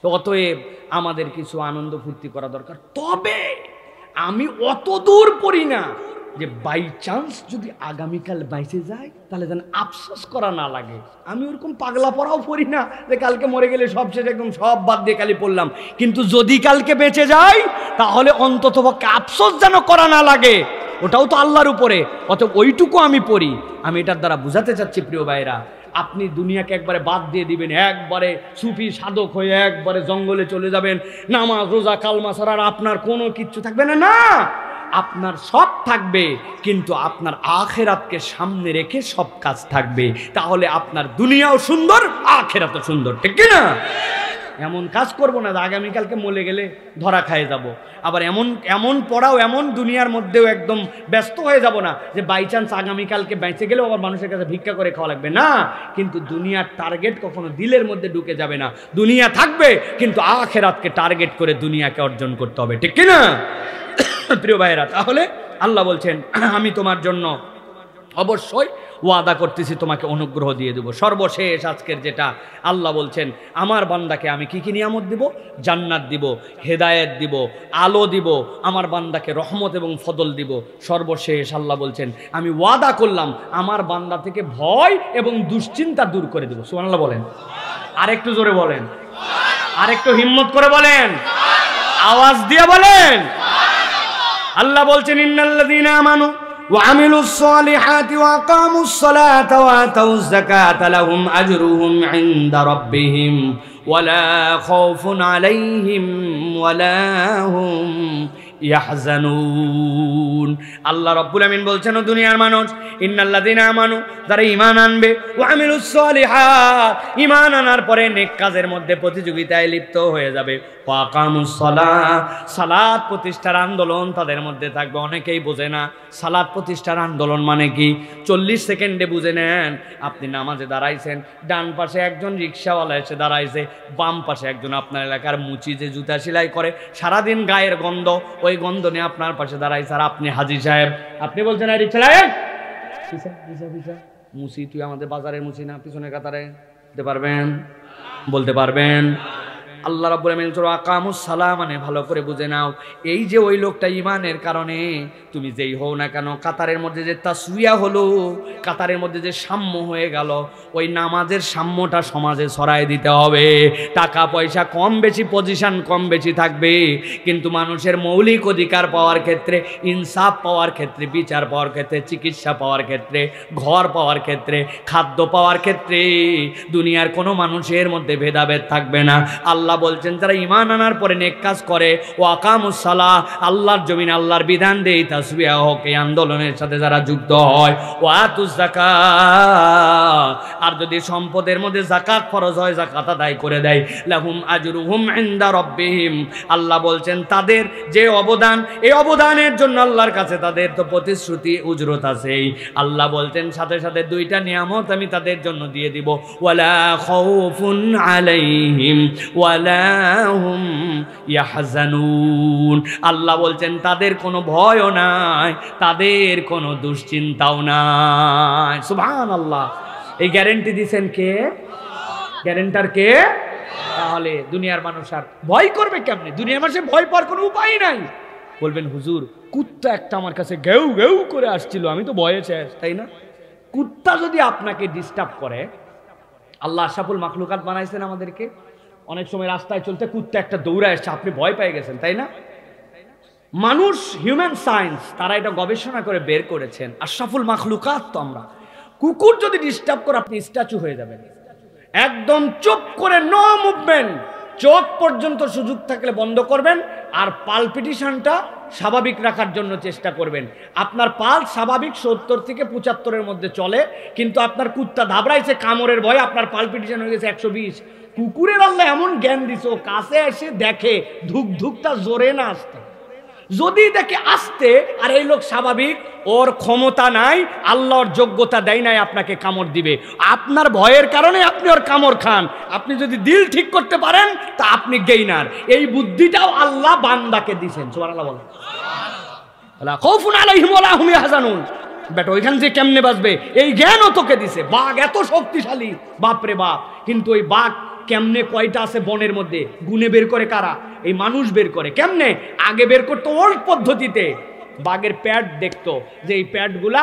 তো অতএব আমাদের কিছু আনন্দ ফুর্তি করা দরকার। তবে আমি অত দূর পড়ি না যে বাই চান্স যদি আগামীকাল বাইসে যায় তাহলে যেন আফসোস করা না লাগে। আমি ওরকম পাগলা পড়াও পড়ি না যে কালকে মরে গেলে সব শেষ, একদম সব বাদ দিয়ে কালি পড়লাম। কিন্তু যদি কালকে বেঁচে যাই তাহলে অন্ততপক্ষে আফসোস যেন করা না লাগে, ওটাও তো আল্লাহর উপরে। অতএব ওইটুকু আমি পড়ি। আমি এটার দ্বারা বুঝাতে চাচ্ছি প্রিয় ভাইরা, আপনি দুনিয়াকে একবারে বাদ দিয়ে দিবেন, একবারে সুফি সাধক হয়ে একবারে জঙ্গলে চলে যাবেন, নামাজ রোজা কালমা ছাড়া আর আপনার কোনো কিচ্ছু থাকবে না। না, আপনার সব থাকবে, কিন্তু আপনার আখিরাতকে সামনে রেখে সব কাজ থাকবে। তাহলে আপনার দুনিয়াও সুন্দর, আখিরাতও সুন্দর, ঠিক কি না? এমন কাজ করব না যে আগামীকালকে মরে গেলে ধরা খায় যাব। আবার এমন পড়াও, এমন দুনিয়ার মধ্যেও একদম ব্যস্ত হয়ে যাব না যে বাই চান্স আগামীকালকে বেঁচে গেলেও আবার মানুষের কাছে ভিক্ষা করে খাওয়া লাগবে না। কিন্তু দুনিয়ার টার্গেট কখনো দিলের মধ্যে ঢুকে যাবে না। দুনিয়া থাকবে, কিন্তু আখিরাতকে টার্গেট করে দুনিয়াকে অর্জন করতে হবে, ঠিক কি না প্রিয় ভাইয়েরা? তাহলে আল্লাহ বলছেন, আমি তোমার জন্য অবশ্যই ওয়াদা করতেছি, তোমাকে অনুগ্রহ দিয়ে দেব। সর্বশেষ আজকের যেটা আল্লাহ বলছেন, আমার বান্দাকে আমি কি কি নিয়ামত দিব? জান্নাত দিব, হেদায়েত দিব, আলো দিব, আমার বান্দাকে রহমত এবং ফদল দিব। সর্বশেষ আল্লাহ বলছেন, আমি ওয়াদা করলাম আমার বান্দা থেকে ভয় এবং দুশ্চিন্তা দূর করে দেব। সুবহানাল্লাহ বলেন, আরেকটু জোরে বলেন, আরেকটু হিম্মত করে বলেন, আওয়াজ দিয়ে বলেন। আল্লাহ বলছেন, ইন্নাল্লাযীনা আমানু وعملوا الصالحات وأقاموا الصلاة وآتوا الزكاة لهم أجرهم عند ربهم ولا خوف عليهم ولا هم ইয়াহজানুন। আল্লাহ রাব্বুল আমিন বলছেন, ও দুনিয়ার মানুষ, ইন্নাল্লাযীনা আমানু, যারা ঈমান আনবে, ওয়া আমিলুস সালিহাত, ঈমান আনার পরে নেক কাজের মধ্যে প্রতিযোগিতায় লিপ্ত হয়ে যাবে, ওয়া আকামুস সালাত, সালাত প্রতিষ্ঠার আন্দোলন তাদের মধ্যে থাকবে। অনেকেই বোঝে না সালাত প্রতিষ্ঠার আন্দোলন মানে কি। 40 সেকেন্ডে বুঝে নেন। আপনি নামাজে দাঁড়াইছেন, ডান পাশে একজন রিকশাওয়ালা এসে দাঁড়াইছে, বাম পাশে একজন আপনার এলাকার মুচি যে জুতা সেলাই করে, সারাদিন গায়ের গন্ধ, ওই গন্ধ নিয়ে আপনার পাশে দাঁড়াইছে। আর আপনি হাজী সাহেব, আপনি বলছেন, রিকশা সাহেব মুচি, তুই আমাদের বাজারের মুচি না, পিছনে কাতারে বলতে পারবেন? বলতে পারবেন? আল্লাহ রাব্বুল আমিন আকামুস সালাহ মানে ভালো করে বুঝে নাও, এই যে ওই লোকটা ঈমানের কারণে তুমি যেই হও না কেন, কাতারের মধ্যে যে তাসওয়িয়া হলো, কাতারের মধ্যে যে সাম্য হয়ে গেল, ওই নামাজের সাম্যটা সমাজে ছড়ায় দিতে হবে। টাকা পয়সা কম বেশি, পজিশন কম বেশি থাকবে, কিন্তু মানুষের মৌলিক অধিকার পাওয়ার ক্ষেত্রে, ইনসাফ পাওয়ার ক্ষেত্রে, বিচার পাওয়ার ক্ষেত্রে, চিকিৎসা পাওয়ার ক্ষেত্রে, ঘর পাওয়ার ক্ষেত্রে, খাদ্য পাওয়ার ক্ষেত্রে দুনিয়ার কোনো মানুষের মধ্যে ভেদাভেদ থাকবে না। আল্লাহ বলছেন, যারা ঈমান আনার পরে নেক কাজ করে, ও আকামুস সালাহ, আল্লাহর জমিন আল্লাহর বিধান দেই, তাসবিহ হোক, এই আন্দোলনের সাথে যারা যুক্ত হয়, ও আতুজ যাকাত, আর যদি সম্পদের মধ্যে যাকাত ফরজ হয় যাকাত আদায় করে দেয়, লাহুম আজরুহুম ইনদা রাব্বিহিম, আল্লাহ বলছেন তাদের যে অবদান, এই অবদানের জন্য আল্লাহর কাছে তাদের তো প্রতিশ্রুতি উজরত আছেই। আল্লাহ বলছেন সাথে সাথে দুইটা নিয়ামত আমি তাদের জন্য দিয়ে দিব, ওয়ালা খাউফুন আলাইহিম ওয়ালা ওয়ালা হুম ইয়াহজানুন। আল্লাহ বলছেন তাদের কোনো ভয়ও নাই, তাদের কোনো দুশ্চিন্তাও নাই। সুবহানাল্লাহ। এই গ্যারান্টি দিয়েছেন কে? গ্যারান্টার কে? তাহলে দুনিয়ার মানুষ আর ভয় করবে কেমনে? দুনিয়ার মানুষের ভয় পাওয়ার কোনো উপায় নাই। বলবেন হুজুর কুত্তা একটা আমার কাছে ঘেউ ঘেউ করে আসছিল, আমি তো ভয়ে শেষ, তাই না? কুত্তা যদি আপনাকে ডিস্টার্ব করে, আল্লাহ আশরাফুল মাখলুকাত বানাইছেন আমাদেরকে, অনেক সময় রাস্তায় চলতে কুত্তা একটা দৌড়ে আসছে, আপনি ভয় পেয়ে গেছেন, তাই না? মানুষ, হিউম্যান সায়েন্স, তারা এটা গবেষণা করে বের করেছেন, আশরাফুল মাখলুকাত তো আমরা। কুকুর যদি ডিস্টার্ব করে আপনি স্ট্যাচু হয়ে যাবেন, একদম চুপ করে, নো মুভমেন্ট, চোখ পর্যন্ত সুযোগ থাকলে বন্ধ করবেন, আর পালপিটিশনটা স্বাভাবিক রাখার জন্য চেষ্টা করবেন। আপনার পাল স্বাভাবিক 70 থেকে 75-এর মধ্যে চলে, কিন্তু আপনার কুত্তা ধাবড়াইছে কামড়ের ভয়ে, আপনার পালপিটিশন হয়ে গেছে 120। কুকুরের আল্লাহ এমন জ্ঞান দিছে, ও কাছে এসে দেখে ধুক ধুকটা জোরে না আসতে, যদি দেখে আসতে আর এই লোক স্বাভাবিক, ওর ক্ষমতা নাই, আল্লাহর যোগ্যতা দেয় নাই আপনাকে কামড় দিবে, আপনার ভয়ের কারণে আপনি ওর কামড় খান। আপনি যদি দিল ঠিক করতে পারেন তা আপনি গেইনার। এই বুদ্ধিটাও আল্লাহ বান্দাকে দিয়েছেন। সুবহানাল্লাহ বলেন। আলা খাউফুন আলাইহিম ওয়ালা হুম ইয়াহজানুন। বেটা ওইখান যে কেমনে বাঁচবে এই জ্ঞানও তোকে দিছে। বাঘ এত শক্তিশালী, বাপরে বাপ, কিন্তু ওই বাঘ কেমনে কয়টা আছে বনের মধ্যে গুনে বের করে কারা? এই মানুষ বের করে। কেমনে? আগে বের করতো ওল্ড পদ্ধতিতে, বাঘের প্যাড দেখতো যে এই প্যাডগুলা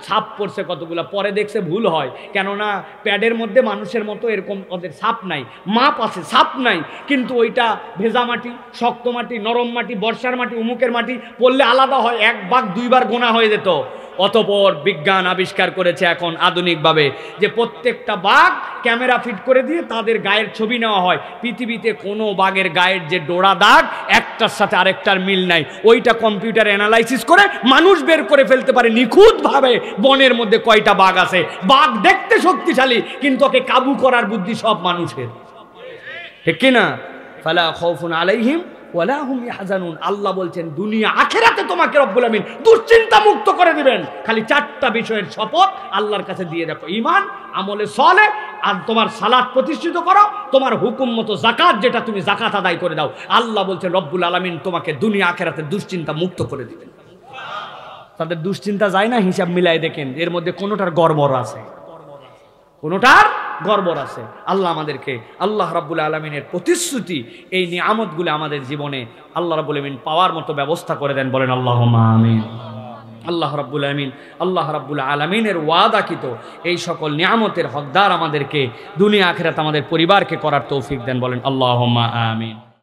ছাপ পড়ছে কতগুলা, পরে দেখছে ভুল হয়, কেননা প্যাডের মধ্যে মানুষের মতো এরকম ওদের ছাপ নাই, মাপ আছে, ছাপ নাই, কিন্তু ওইটা ভেজা মাটি, শক্ত মাটি, নরম মাটি, বর্ষার মাটি, উমুকের মাটি পড়লে আলাদা হয়, এক বাঘ দুইবার গোনা হয়ে যেত। অতঃপর বিজ্ঞান আবিষ্কার করেছে এখন আধুনিকভাবে যে প্রত্যেকটা বাঘ ক্যামেরা ফিট করে দিয়ে তাদের গায়ের ছবি নেওয়া হয়। পৃথিবীতে কোনো বাঘের গায়ের যে ডোরা দাগ একটার সাথে আরেকটার মিল নাই, ওইটা কম্পিউটার অ্যানালাইসিস করে মানুষ বের করে ফেলতে পারে নিখুঁতভাবে বনের মধ্যে কয়টা বাঘ আছে। বাঘ দেখতে শক্তিশালী, কিন্তু ওকে কাবু করার বুদ্ধি সব মানুষের, ঠিক কিনা? ফালা খাউফুন আলাইহিম ওয়ালা হুম ইয়াহজানুন। আল্লাহ বলছেন দুনিয়া আখিরাতে তোমাকে রব্বুল আমিন দুশ্চিন্তা মুক্ত করে দিবেন। খালি 4টা বিষয়ের শপথ আল্লাহর কাছে দিয়ে দেখো, ঈমান, আমলে সালেহ, আর তোমার সালাত প্রতিষ্ঠিত করো, তোমার হুকুম মতো যাকাত, যেটা তুমি যাকাত আদায় করে দাও। আল্লাহ বলছেন রব্বুল আলামিন তোমাকে দুনিয়া আখিরাতে দুশ্চিন্তা মুক্ত করে দিবেন। তাদের দুশ্চিন্তা যায় না, হিসাব মিলাই দেখেন এর মধ্যে কোনোটার গড়বড় আছে, কোনোটার গড়বড় আছে। আল্লাহ আমাদেরকে আল্লাহ রাব্বুল আলামিনের প্রতিশ্রুতি এই নিয়ামতগুলো আমাদের জীবনে আল্লাহ রাব্বুল আমিন পাওয়ার মতো ব্যবস্থা করে দেন, বলেন আল্লাহুম্মা আমিন। আল্লাহ রাব্বুল আমিন, আল্লাহ রাব্বুল আলামিনের ওয়াদাকৃত এই সকল নিয়ামতের হকদার আমাদেরকে দুনিয়া আখিরাত আমাদের পরিবারকে করার তৌফিক দেন, বলেন আল্লাহুম্মা আমিন।